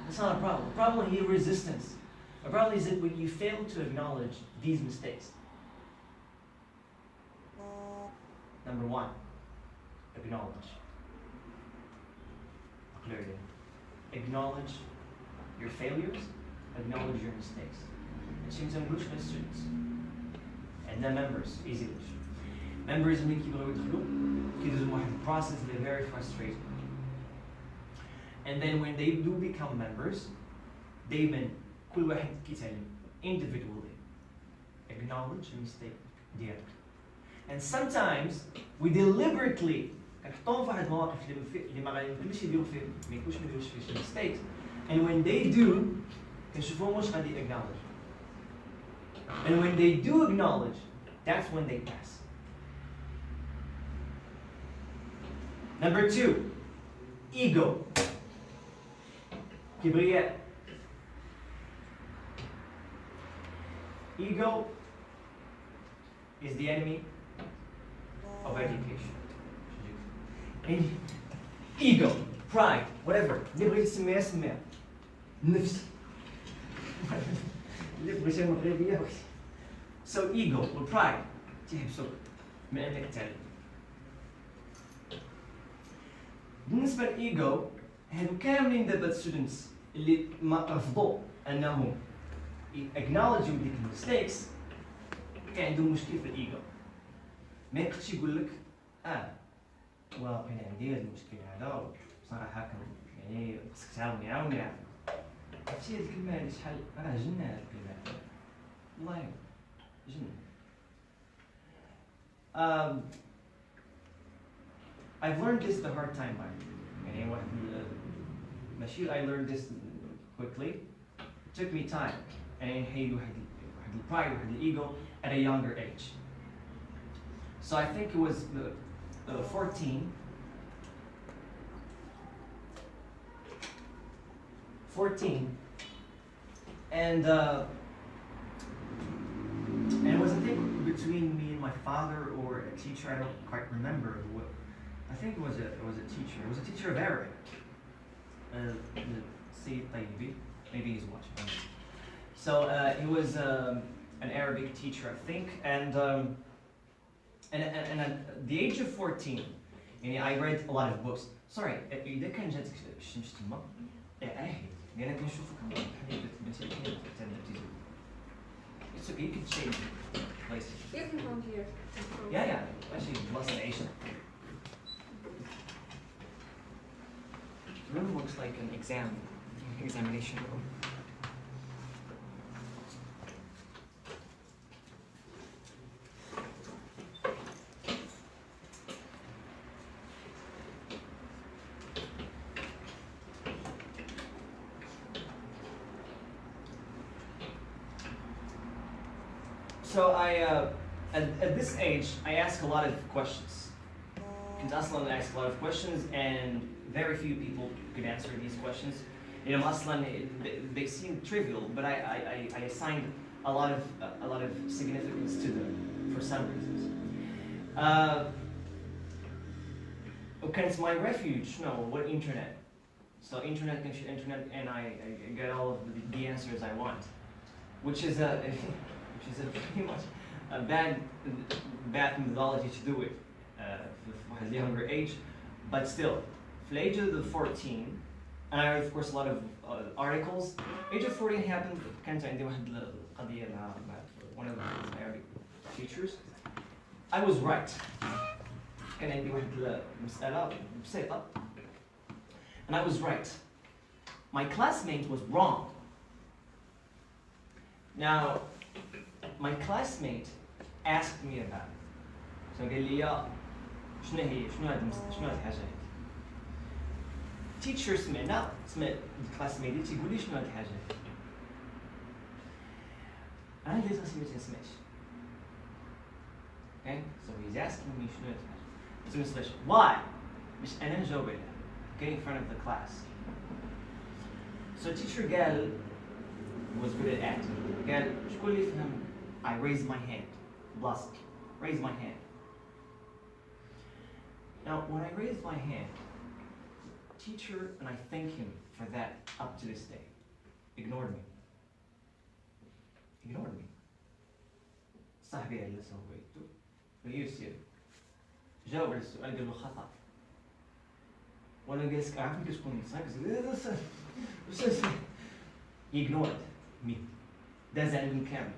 It's not a problem. The problem here is resistance. The problem is that when you fail to acknowledge these mistakes. Number one, acknowledge. Clearly. Acknowledge your failures, acknowledge your mistakes. It seems English for students. And then members, easy English. Members اللي كيبغيو يدخلوا كيدوزو واحد process اللي very frustrating. And then when they do become members, دايما كل واحد كيتعلم individually. Acknowledge the mistake ديالك. And sometimes we deliberately كنحطوهم في واحد المواقف اللي ما غاديش يديروا فيه ما يكونوش ما يديروش فيه شي mistakes. And when they do كنشوفوهم واش غادي acknowledge. And when they do acknowledge, that's when they pass. Number two, ego. كبرياء. Ego is the enemy of education. And ego, pride, whatever. اللي بغيتي تسميها سميها. نفس. اللي بغيتيها مغربية بغيتي. So ego or pride تيحبسوك من انك تعلم. بالنسبة للإيجو هادو كاملين دابا students اللي ما رفضوا انهم acknowledge ديك mistakes كان عندهم مشكل في الإيجو. ما يقدرش يقول لك واقيلا عندي هاد المشكل هذا بصراحة يعني خصك تعاوني عاوني عافاك. عرفتي هاد الكلمة هادي شحال راه جنة هاد الكلمة هادي. والله جنة. I've learned this the hard time by يعني واحد ماشي I learned this quickly. It took me time. يعني نحيد واحد الpride واحد الego at a younger age. So I think it was 14. 14, and it was a thing between me and my father or a teacher. I don't quite remember what. I think it was a teacher. It was a teacher of Arabic. Sayyid Tayyibi. Maybe he's watching. So he was an Arabic teacher, I think, and at the age of 14, I read a lot of books. Sorry, إذا كان جاتك الشمس تما عاهد لأن كنشوفك بحال It's okay, you can change places. You can come here. Yeah, actually blessed nation. The room looks like an examination room. So at this age, I ask a lot of questions. كنت أصلاً ask a lot of questions, and very few people could answer these questions. You know, أصلاً they seem trivial, but I assigned a lot of significance to them for some reasons. وكانت my refuge, what internet. So internet and I get all of the answers I want, which is pretty much a bad methodology to do it at a younger age, but still, for age of 14, and I read of course a lot of articles. Age of 14 happened. كانت عندي واحد القضية مع one of my Arabic teachers. I was right. كان عندي واحد المسألة بسيطة. And I was right. My classmate was wrong. Now, my classmate asked me about it. So قال لي يا شنو هاد الحاجة هادي؟ Teacher سمع classmate تيقول لي شنو هاد الحاجة هادي؟ أنا اللي سمعتش. Okay? So he's asking me شنو هاد الحاجة. So why؟ مش أنا نجاوب عليها. Get in front of the class. So teacher قال was good at acting. قال شكون اللي فهم؟ I raised my hand. Blast. Raise my hand. Now when I raised my hand, teacher, and I thank him for that up to this day, ignored me. Ignored me. صاحبي اللي سويته ويصير جاوب على السؤال قال له خطأ. وانا جالس عارف كيف تكون he ignored me. داز على المكامل.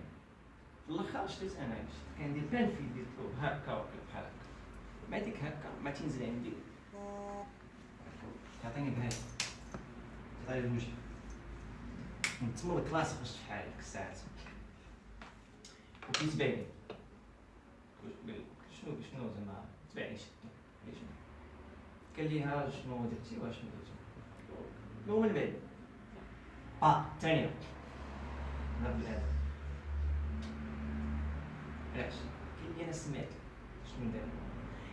في الاخر شريت انا كان عندي بان في يدي هكا وكذا بحال هكا. ما ديك هكا ما تنزل عندي. تعطيني بهذا. تعطيني الوجه. من تما الكلاس خرجت في حالي ديك الساعات. وكنت باين. شنو زعما تبعني شدو. قال لي ها شنو درتي واشنو درتي لو من بعد ثانية هذا الادب علاش قال لي انا سمعت شنو دار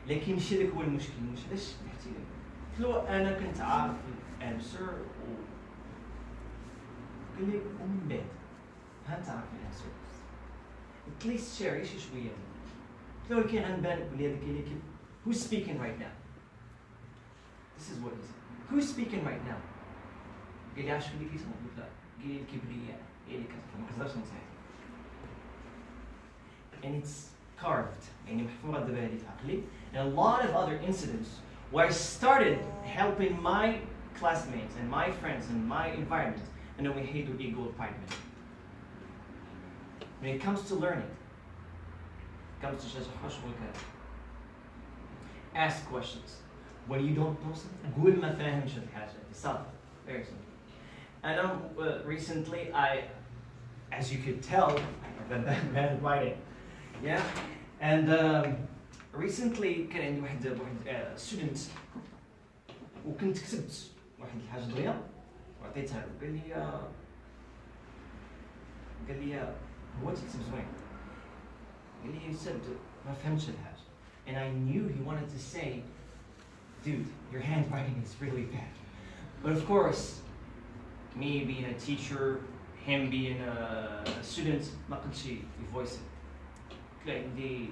لكن ماشي داك هو المشكل علاش سمعتي لي قلت له انا كنت عارف الانسر قال لي ومن بعد ها انت عارف الانسر قلت لي شيري شي شويه قلت له كاين غنبان بلي هذاك اللي كيف who's speaking right now. This is what he said. Who's speaking right now? قال لي عاش اللي كيسمع قلت لا قال لي الكبرياء هي اللي كتفهم ما كنقدرش نساعد. And it's carved يعني محفورة دابا هذه في عقلي. And a lot of other incidents where I started helping my classmates and my friends and my environment and then we hate the ego apartment. When it comes to learning, it comes to just ask questions. When you don't know something, قول ما فاهمش الحاجة دي صافي. Very simple. And recently as you could tell, I've been bad writing. Yeah? And recently كان عندي واحد student وكنت كتبت واحد الحاجة دغيا وعطيتها له قال لي هو تكتب زوين. قال لي يسد ما فهمتش الحاجة. And I knew he wanted to say, dude, your handwriting is really bad. But of course, me being a teacher, him being a student, ما قدش يvoice it. قلت عندي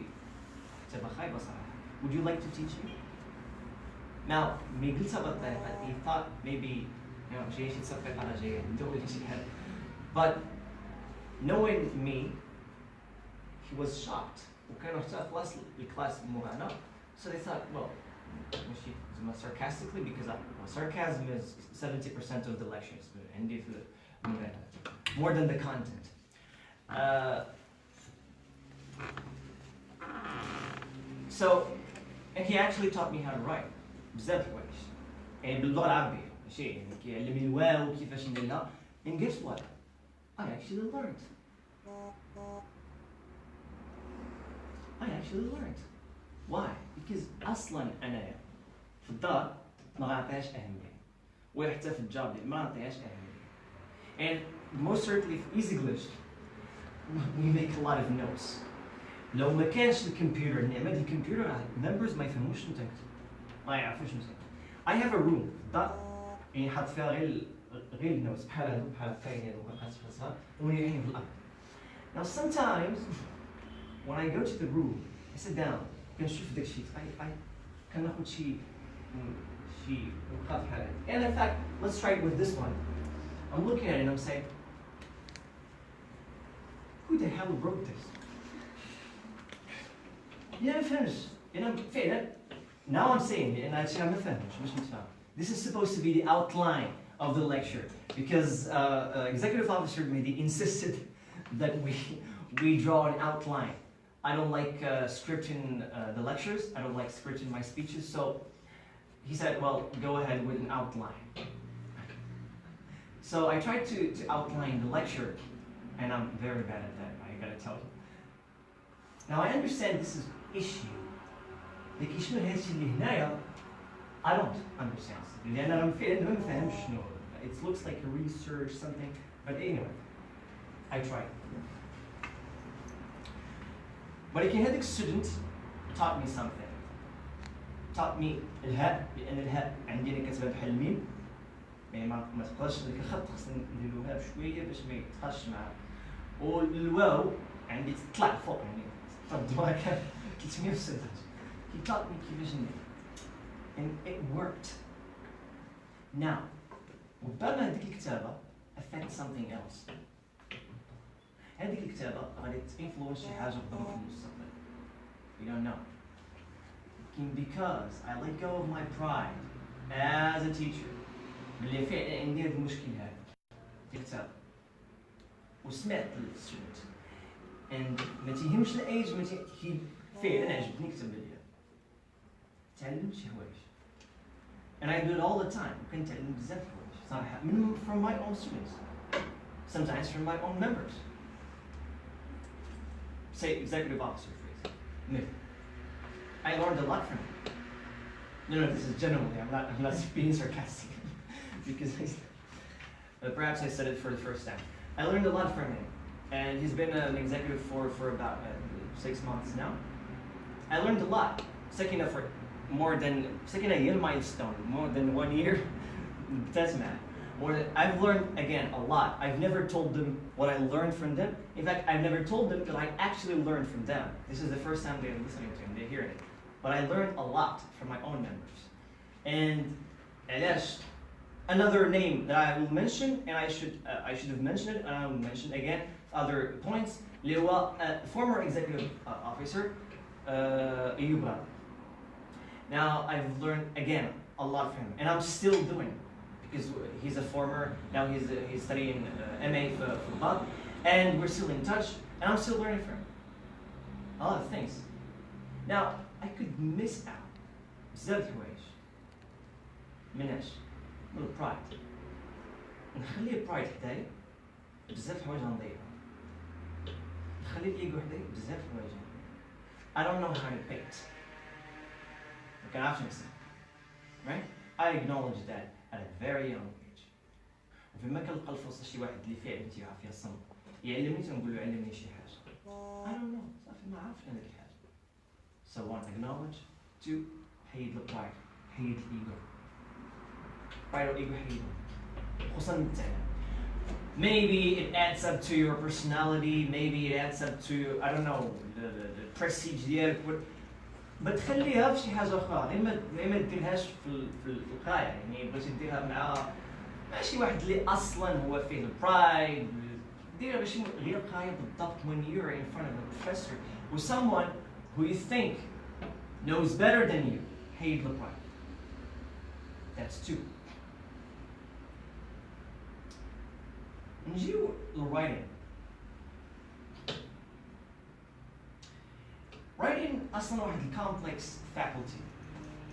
كتابة خايبة صراحة. Would you like to teach me? Now, مي قلتها بالطريقة he thought maybe جاي شي تصفق على جاي ندور شي حاجة. But knowing me, he was shocked. وكانوا حتى خلاص الكلاس مورانا. So they thought, well, sarcastically, because sarcasm is 70% of the lectures, more than the content. So, and he actually taught me how to write. بزاف الحوايج. يعني باللغة العربية، ماشي يعني كيعلمني الواو كيفاش نديرها. And guess what? I actually learned. Why? Because أصلاً أنا في الدار ما غنعطيهاش أهمية. ولا حتى في الجاب ما غنعطيهاش أهمية. And most certainly في Easy English we make a lot of notes. لو ما كانش الكمبيوتر نعمل الكمبيوتر members ما يفهموش شنو تكتب ما يعرفوش شنو تكتب. I have a room يعني حط فيها غير النوتس بحال هادو بحال هكا هادو كنقص فيها ومريحين في الارض. Now sometimes when I go to the room I sit down كنشوف داك الشيء كناخد شي وقف بحال هكا. And in fact let's try it with this one. I'm looking at it and I'm saying who the hell wrote this? Yeah, I finished. And I'm فعلا now I'm saying it and I say I'm finished. مش متفاهم. This is supposed to be the outline of the lecture because Executive Officer Mehdi insisted that we draw an outline. I don't like scripting the lectures. I don't like scripting my speeches. So he said, well, go ahead with an outline. So I tried to outline the lecture, and I'm very bad at that, I gotta tell you. Now I understand this is issue. لكن شنو هادشي اللي هنايا I don't understand. لأن أنا فعلا ما نفهمش شنو. It looks like a research something, but anyway, I tried. ولكن هذاك student taught me something. Taught me الهاء لأن الهاء عندي أنا كاتبها بحال الميم. يعني ما تقدرش ديك الخط خصنا نديروها بشويه باش ما يتقاش معاه. والواو عندي تطلع فوق يعني تفضلوا هكا 360. He taught me كيفاش ندير. And it worked. Now, ربما هذيك الكتابة affect something else. هذيك الكتابة غادي influence شي حاجة ربما في المستقبل. We don't know. Because I let go of my pride as a teacher. اللي فعلا عندي هذا المشكل هذا. الكتابة. وسمعت للستودنت. And ما تيهمش الايج هي فعلا عجبتني كتب ليا. تعلمت شي حوايج. And I do it all the time. كنتعلم بزاف حوايج صراحة from my own students. Sometimes from my own members. Say executive officer for example. I learned a lot from him. No, this is generally. I'm not being sarcastic because perhaps I said it for the first time. I learned a lot from him, and he's been an executive for about 6 months now. I learned a lot. Second a year milestone, more than 1 year. That's mad. I've learned again a lot. I've never told them what I learned from them. In fact, I've never told them that I actually learned from them. This is the first time they're listening to him. They're hearing it. But I learned a lot from my own members. And Alash, another name that I will mention, and I should have mentioned it, and I will mention again other points. Former executive officer, Ayuba. Now I've learned again a lot from him, and I'm still doing it because he's a former. Now he's studying MA for Bob, and we're still in touch, and I'm still learning from him a lot of things. Now I could miss out بزاف حوايج مناش من البرايد نخلي البرايد حدايا بزاف حوايج غنضيعهم نخلي الايجو حدايا بزاف حوايج I don't know how to paint ما كنعرفش نرسم right I acknowledge that at a very young age وفيما كنلقى الفرصة شي واحد اللي فعلا تيعرف يرسم يعلمني تنقول له علمني شي حاجة I don't know صافي ما عرفتش انا ديك الحاجة. So one, acknowledge. Two, hate the pride, hate ego. Pride or ego, hate ego. Maybe it adds up to your personality, maybe it adds up to, I don't know, the prestige ديالك. But خليها في شي حاجة أخرى، ما ديرهاش في القراية، يعني باش ديرها مع شي واحد اللي أصلاً هو فيه البرايد، ديرها باش غير قراية بالضبط when you're in front of a professor or someone who you think knows better than you, hate the pride. That's two. نجيو للwriting. Writing أصلاً واحد complex faculty.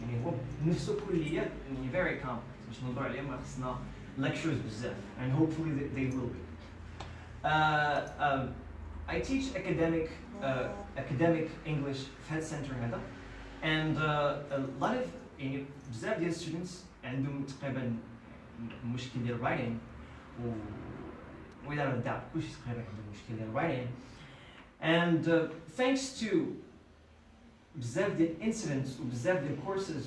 يعني هو بنفسه كلية يعني very complex. باش نهضروا عليه ما خصنا lectures بزاف and hopefully they will be. I teach academic English في هاد السنتر هذا and a lot of يعني بزاف ديال students عندهم تقريبا مشكل ديال writing without a doubt كلشي تقريبا عنده مشكل ديال writing. And thanks to بزاف ديال incidents وبزاف ديال courses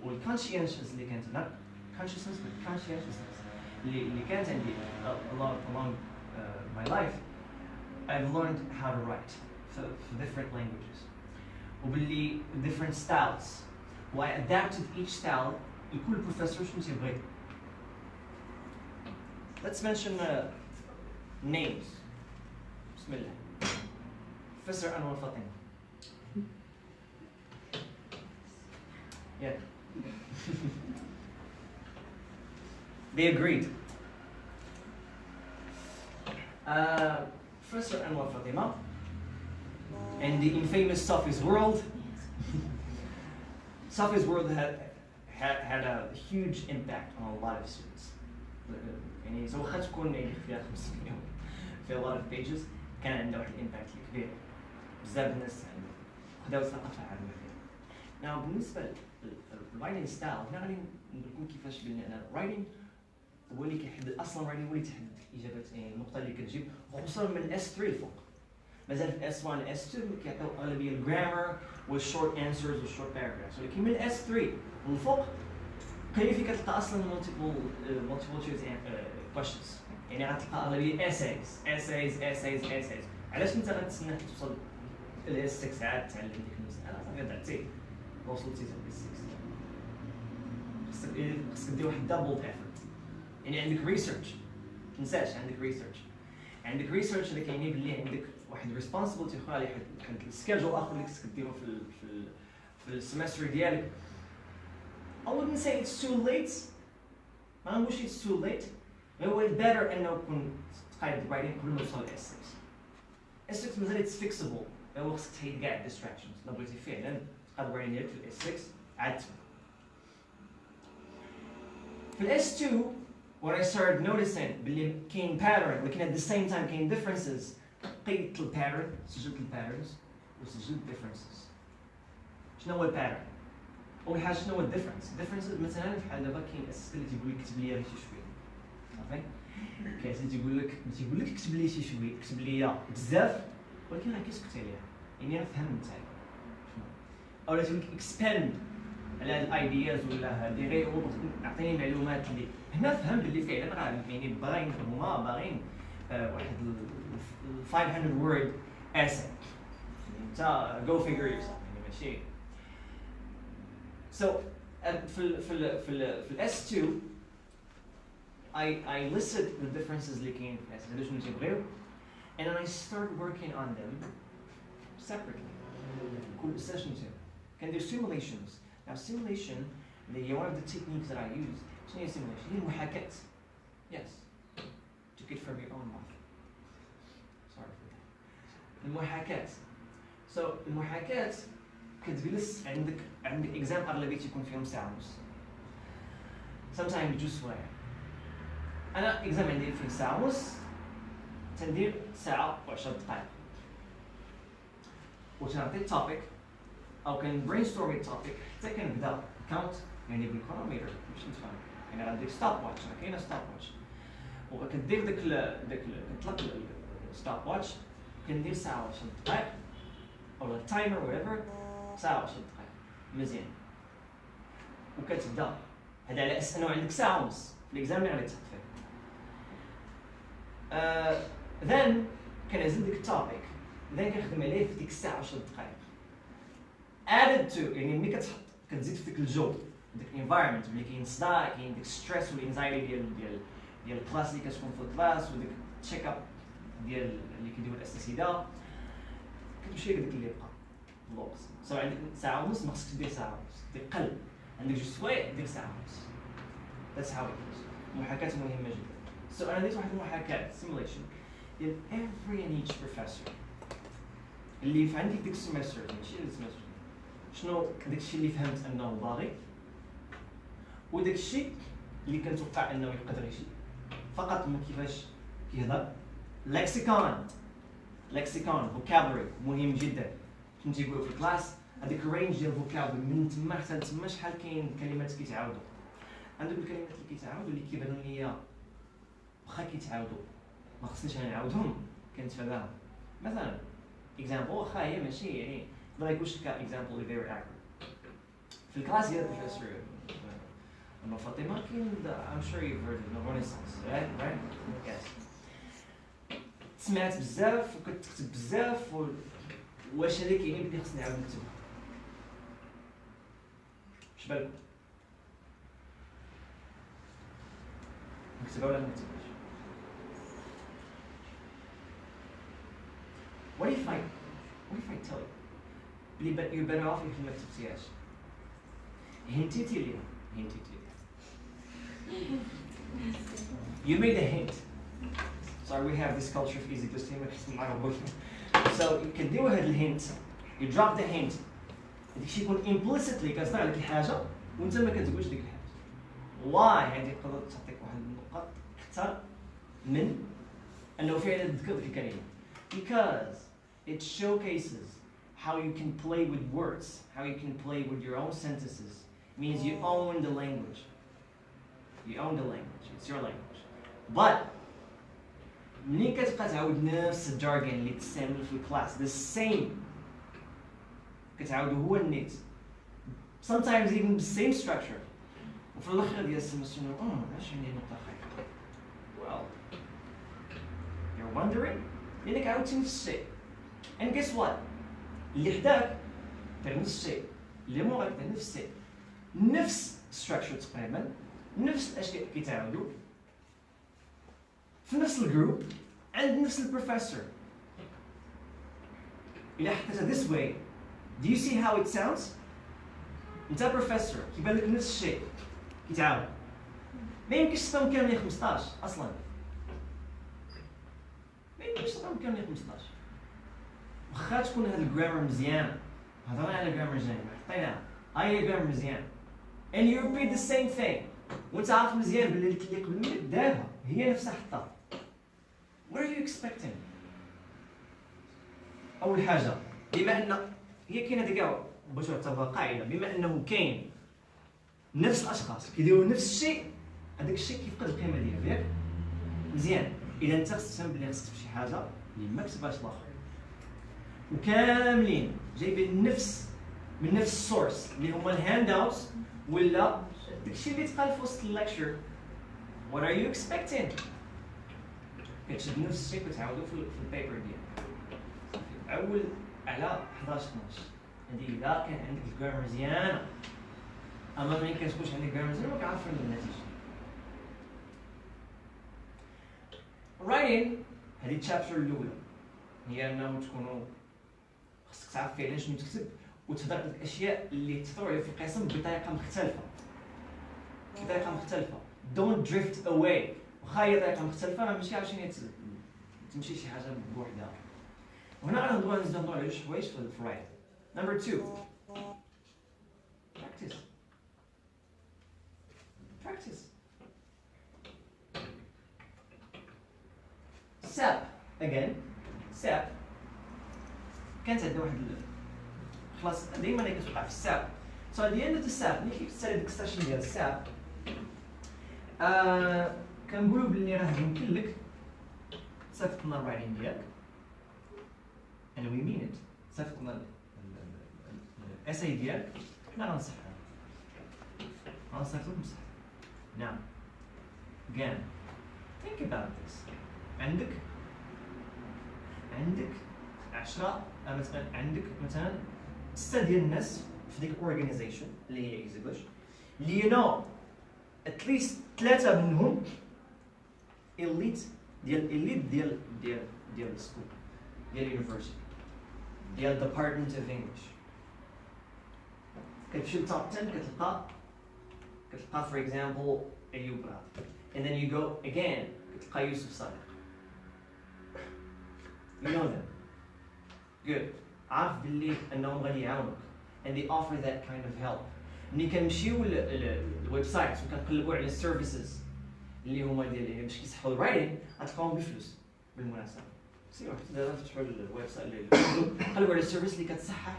والconscientiousness اللي كانت not consciousness but conscientiousness اللي كانت عندي along my life, I've learned how to write for different languages وباللي different styles و I adapted each style لكل professor شنو تيبغي. Let's mention names. بسم الله. Professor Anwar Fatima. Yeah. They agreed. Professor Anwar Fatima and the infamous Safi's World. Safi's World had a huge impact on a lot of students. يعني إذا واخا تكون يعني فيها 500 في a lot of pages كان عنده واحد الامباكت كبير. بزاف الناس خداو ثقافة عامة فيها. Now بالنسبة للwriting style هنا غادي نقول كيفاش بلي أنا writing هو اللي كيحدد أصلا writing هو اللي تحدد الإجابات يعني النقطة اللي كتجيب خصوصا من S3 الفوق. مازال في S1 و S2 كيعطيو أغلبية الجرامر والشورت answers والشورت paragraphs ولكن من S3 للفوق قليل فين كتلقى أصلا multiple choice questions. يعني غتلقى أغلبية essays. علاش أنت غتسنى حتى توصل ل S6 عاد تعلم ديك المسألة صافي ضعتي وصلتي ل S6. خصك دير واحد doubled effort. يعني عندك research متنساش عندك research اللي كيعني بلي عندك واحد responsibility أخرى اللي واحد السكيدجول آخر اللي خصك ديرو في السمستر ديالك. I wouldn't say it's too late. ما نقولش it's too late. هو better أنه تكون تقايد writing قبل ما توصل ل S6. S6 مازال it's fixable. هو خصك تحيد كاع distractions. لو بغيتي فعلا تقاد writing ديالك في S6 عاد تفهم. في S2 when I started noticing بلي كاين pattern ولكن at the same time كاين differences قيدت الباترن سجلت الباترنز وسجلت differences. شنو هو الباترن؟ أول حاجة شنو هو الديفرنس؟ الديفرنس مثلا بحال دابا كاين أسئلة اللي تيقول لك كتب لي غير شي شوية. صافي؟ كاين أسئلة تيقول لك كتب لي شي شوية، كتب لي بزاف ولكن راه كيسكت عليها. يعني أنا فهمت شنو. أو تيقول لك expand على هاد الايدياز ولا هادي غير أعطيني معلومات اللي هنا فهم باللي فعلا راه يعني باغيين يفهموها باغيين واحد 500 word essay. أنت go figure yourself يعني ماشي. So في S2 I listed the differences اللي كاين في S هادو شنو تيبغيو and then I started working on them separately. كل أستاذ شنو تيبغي كندير simulations. Now simulation اللي هي one of the techniques that I use. شنو هي simulation؟ هي المحاكاة. Yes. Took it from your own mouth. Sorry for that. المحاكاة. So المحاكاة كتجلس عندك exam أغلبية يكون فيهم ساعة ونص. Sometimes بجوج سوايع. أنا exam عندي فيه ساعة ونص تندير ساعة و10 دقائق. وتنعطي topic أو كان brainstorming topic حتى كنبدا count يعني بالكرونومتر باش نتفاهم. يعني غادير stop watch راه كاينة stop watch. وكدير كتطلق stop watch كندير ساعة و10 دقائق أو timer whatever ساعة و10 دقائق مزيان. وكتبدا هذا على أساس أنه عندك ساعة ونص في الإكزام اللي غادي تحط فيه. then كنعزل ديك التوبيك then كنخدم عليه في ديك الساعة و10 دقائق. added to يعني ملي كتزيد في ديك الجو ديك الانفايرمنت ملي كاين صداع كاين ديك ستريس والانزايتي ديال الكلاس اللي كتكون في الكلاس وديك تشيك اب ديال اللي كيديروا الاساتذه كتمشي لديك اللي بقى لوكس. سو عندك ساعة ونص ما خصكش دير ساعة ونص دير قل عندك جوج سوايع دير ساعة ونص. That's how it goes. المحاكاة مهمة جدا. So أنا درت واحد المحاكاة simulation ديال every and each professor اللي في عندي ديك السمستر ماشي السمستر شنو داكشي اللي فهمت انه باغي وداكشي اللي كنتوقع انه يقدر يجي فقط من كيفاش كيهضر. لكسيكون فوكابولري مهم جدا. شنو تيقولوا في الكلاس هذيك الرينج ديال الفوكابولري من تما حتى لتما شحال كاين كلمات كيتعاودوا. عندك الكلمات اللي كيتعاودوا اللي كيبانوا ليا واخا كيتعاودوا ما خصنيش انا نعاودهم كنتفاداهم. مثلا اكزامبل واخا هي ماشي يعني ما يكونش كاكزامبل فيري accurate. في الكلاس ديال البروفيسور أما فاطمة كاين I'm sure you've heard of the Renaissance, right? Yes. سمعت بزاف وكتكتب بزاف واش هذا كيعني بلي خصني نعاود نكتبها؟ اش بالكم؟ نكتبها ولا ما نكتبهاش؟ What if I tell you بلي you're better off if ما كتبتيهاش؟ هنتيتي ليها. You made a hint. Sorry, we have this culture of easy listening. So you can deal with the hint. You drop the hint. هذيك الشيء يكون implicitly كتصنع لك الحاجة وأنت ما كتقولش ديك الحاجة. Why؟ هذه تقدر تعطيك واحد النقاط أكثر من أنه فعلا تذكر ديك الكلمة. Because it showcases how you can play with words, how you can play with your own sentences. It means you own the language. You own the language. It's your language. But ملي كتبقى تعاود نفس الجارجن اللي تستعمل في الكلاس the same كتعاودو هو النيت sometimes even the same structure وفي الاخر ديال السيمستر اش عندي نقطة خايبة. Well, you're wondering لأنك عاودتي نفس الشيء. And guess what؟ اللي حداك دار نفس الشيء، اللي موراك دار نفس الشيء. نفس structure تقريبا، نفس الاشياء كيتعاودوا في نفس الجروب عند نفس البروفيسور. إلا حطيتها this way, do you see how it sounds؟ أنت بروفيسور كيبان لك نفس الشيء كيتعاود. ما يمكنش تفهم كاملين 15 أصلاً. ما يمكنش تفهم كاملين 15. واخا تكون هاد الجرامر مزيانة، هضرنا على الجرامر مزيانة، حطيناها، هاي الجرامر مزيان. And you repeat the same thing. وانت عارف مزيان باللي اللي قبل منك دارها هي نفسها حطها. What are you expecting؟ أول حاجة بما أن هي كاينة ديك باش تعتبر قاعدة بما أنه كاين نفس الأشخاص كيديروا نفس الشيء هذاك الشيء كيفقد القيمة ديالو ياك؟ مزيان إذا أنت خصك تفهم بلي خصك تكتب شي حاجة اللي ما كتبهاش الآخر. وكاملين جايبين من نفس السورس اللي هما الهاند اوتس ولا داكشي اللي تقال في وسط الليكتشر. What are you expecting؟ كتشد نفس الشيء كتعاودو في البيبر ديالك. عول على 11 12 هذه إذا كان عندك الجرامر مزيانة. أما ملي كتكونش عندك الجرامر مزيانة ماك عارف النتيجة. Writing هذه الشابتر الأولى هي أنه تكونوا خصك تعرف فعلا شنو تكتب وتهضر على الاشياء اللي تطرو عليها في القسم بطريقه مختلفه. Don't drift away. واخا هي طريقه مختلفه راه ماشي عشان تمشي شي حاجه بوحدها. وهنا غنهضروا على جوج حوايج في الرايت. Number 2. Practice. SAP again. SAP كانت عندنا واحد خلاص دائما هي كتوقع في الساب. So at the end of the SAP ملي كتسالي ديك السيشن ديال الساب كنقولوا بلي راه يمكن لك تصيفط لنا الرايتين ديالك and we mean it. صيفط لنا الاساي ديالك حنا غنصحها غنصيفطو بمصح. Now again think about this. عندك 10 مثلا عندك مثلا 6 ديال الناس في ديك الاورجانيزيشن اللي هي اكزيبيش اللي يو at least 3 منهم elite ديال السكول ديال اليونيفرسيتي ديال ديبارتمنت اوف انجلش. كتمشي للتوب 10 كتلقى for example أيوب راد and then you go again كتلقى يوسف صالح. You know them. Good. عارف باللي انهم غادي يعاونوك and they offer that kind of help. ملي كنمشيو للويب سايت وكنقلبوا على السيرفيسز اللي هما ديال باش كيصحوا الرايتين غتلقاهم بفلوس بالمناسبه. سيروا حتى دابا فتحوا الويب سايت قلبوا على السيرفيس اللي كتصحح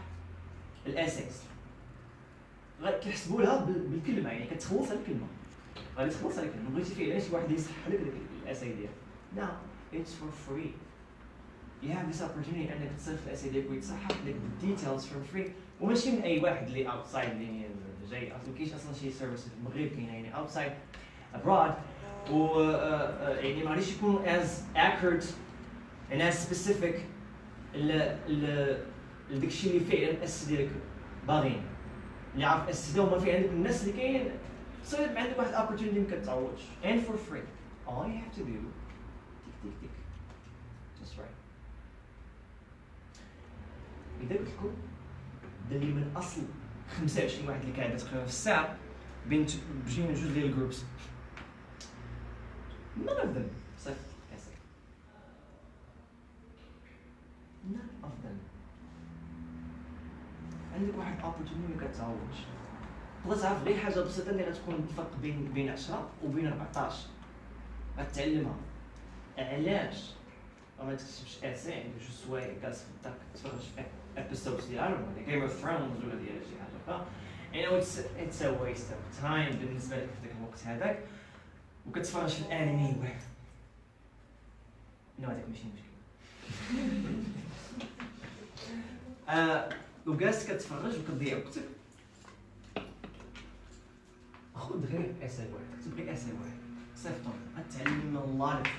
الاسايز كيحسبوا لها بالكلمه يعني كتخلص على الكلمه غادي تخلص على الكلمه بغيتي فعلا شي واحد يصحح لك الاساي ديالك. Now it's for free. You have this opportunity انك تصيفط الاساي ديالك ويتصحح لك details for free وماشي من اي واحد اللي outside اللي جاي ما كاينش اصلا شي سيرفيس في المغرب كاين يعني outside abroad و يعني ما غاديش يكون as accurate and as specific لداك الشيء اللي فعلا الاساس ديالك باغيين اللي عارف الاساس هما في عندك الناس اللي كاين تصيب عندك واحد opportunity ما كتعوضش and for free all you have to do تيك تيك just right إذا قلت لكم دلي من أصل 25 واحد اللي قاعدة تقريبا في الساعة بين جوج ديال الجروبس none of them صيفط essay none of them عندك واحد opportunity ما كتعوضش تبغى تعرف غير حاجة بسيطة اللي غتكون الفرق بين 10 وبين 14 غتعلمها علاش ما تكتبش اساي عندك جوج سوايع جالس في الدار كتفرج في episodes ديال Game of Thrones ولا ديال شي حاجه اخرى you know it's a waste of time بالنسبه لك في ذاك الوقت هذاك وكتفرج في الانمي واحد نو هذاك ماشي مشكل وجالس كتفرج وكتضيع وقتك خذ غير اساي واحد كتب غير اساي واحد صيفطو غتعلم a lot of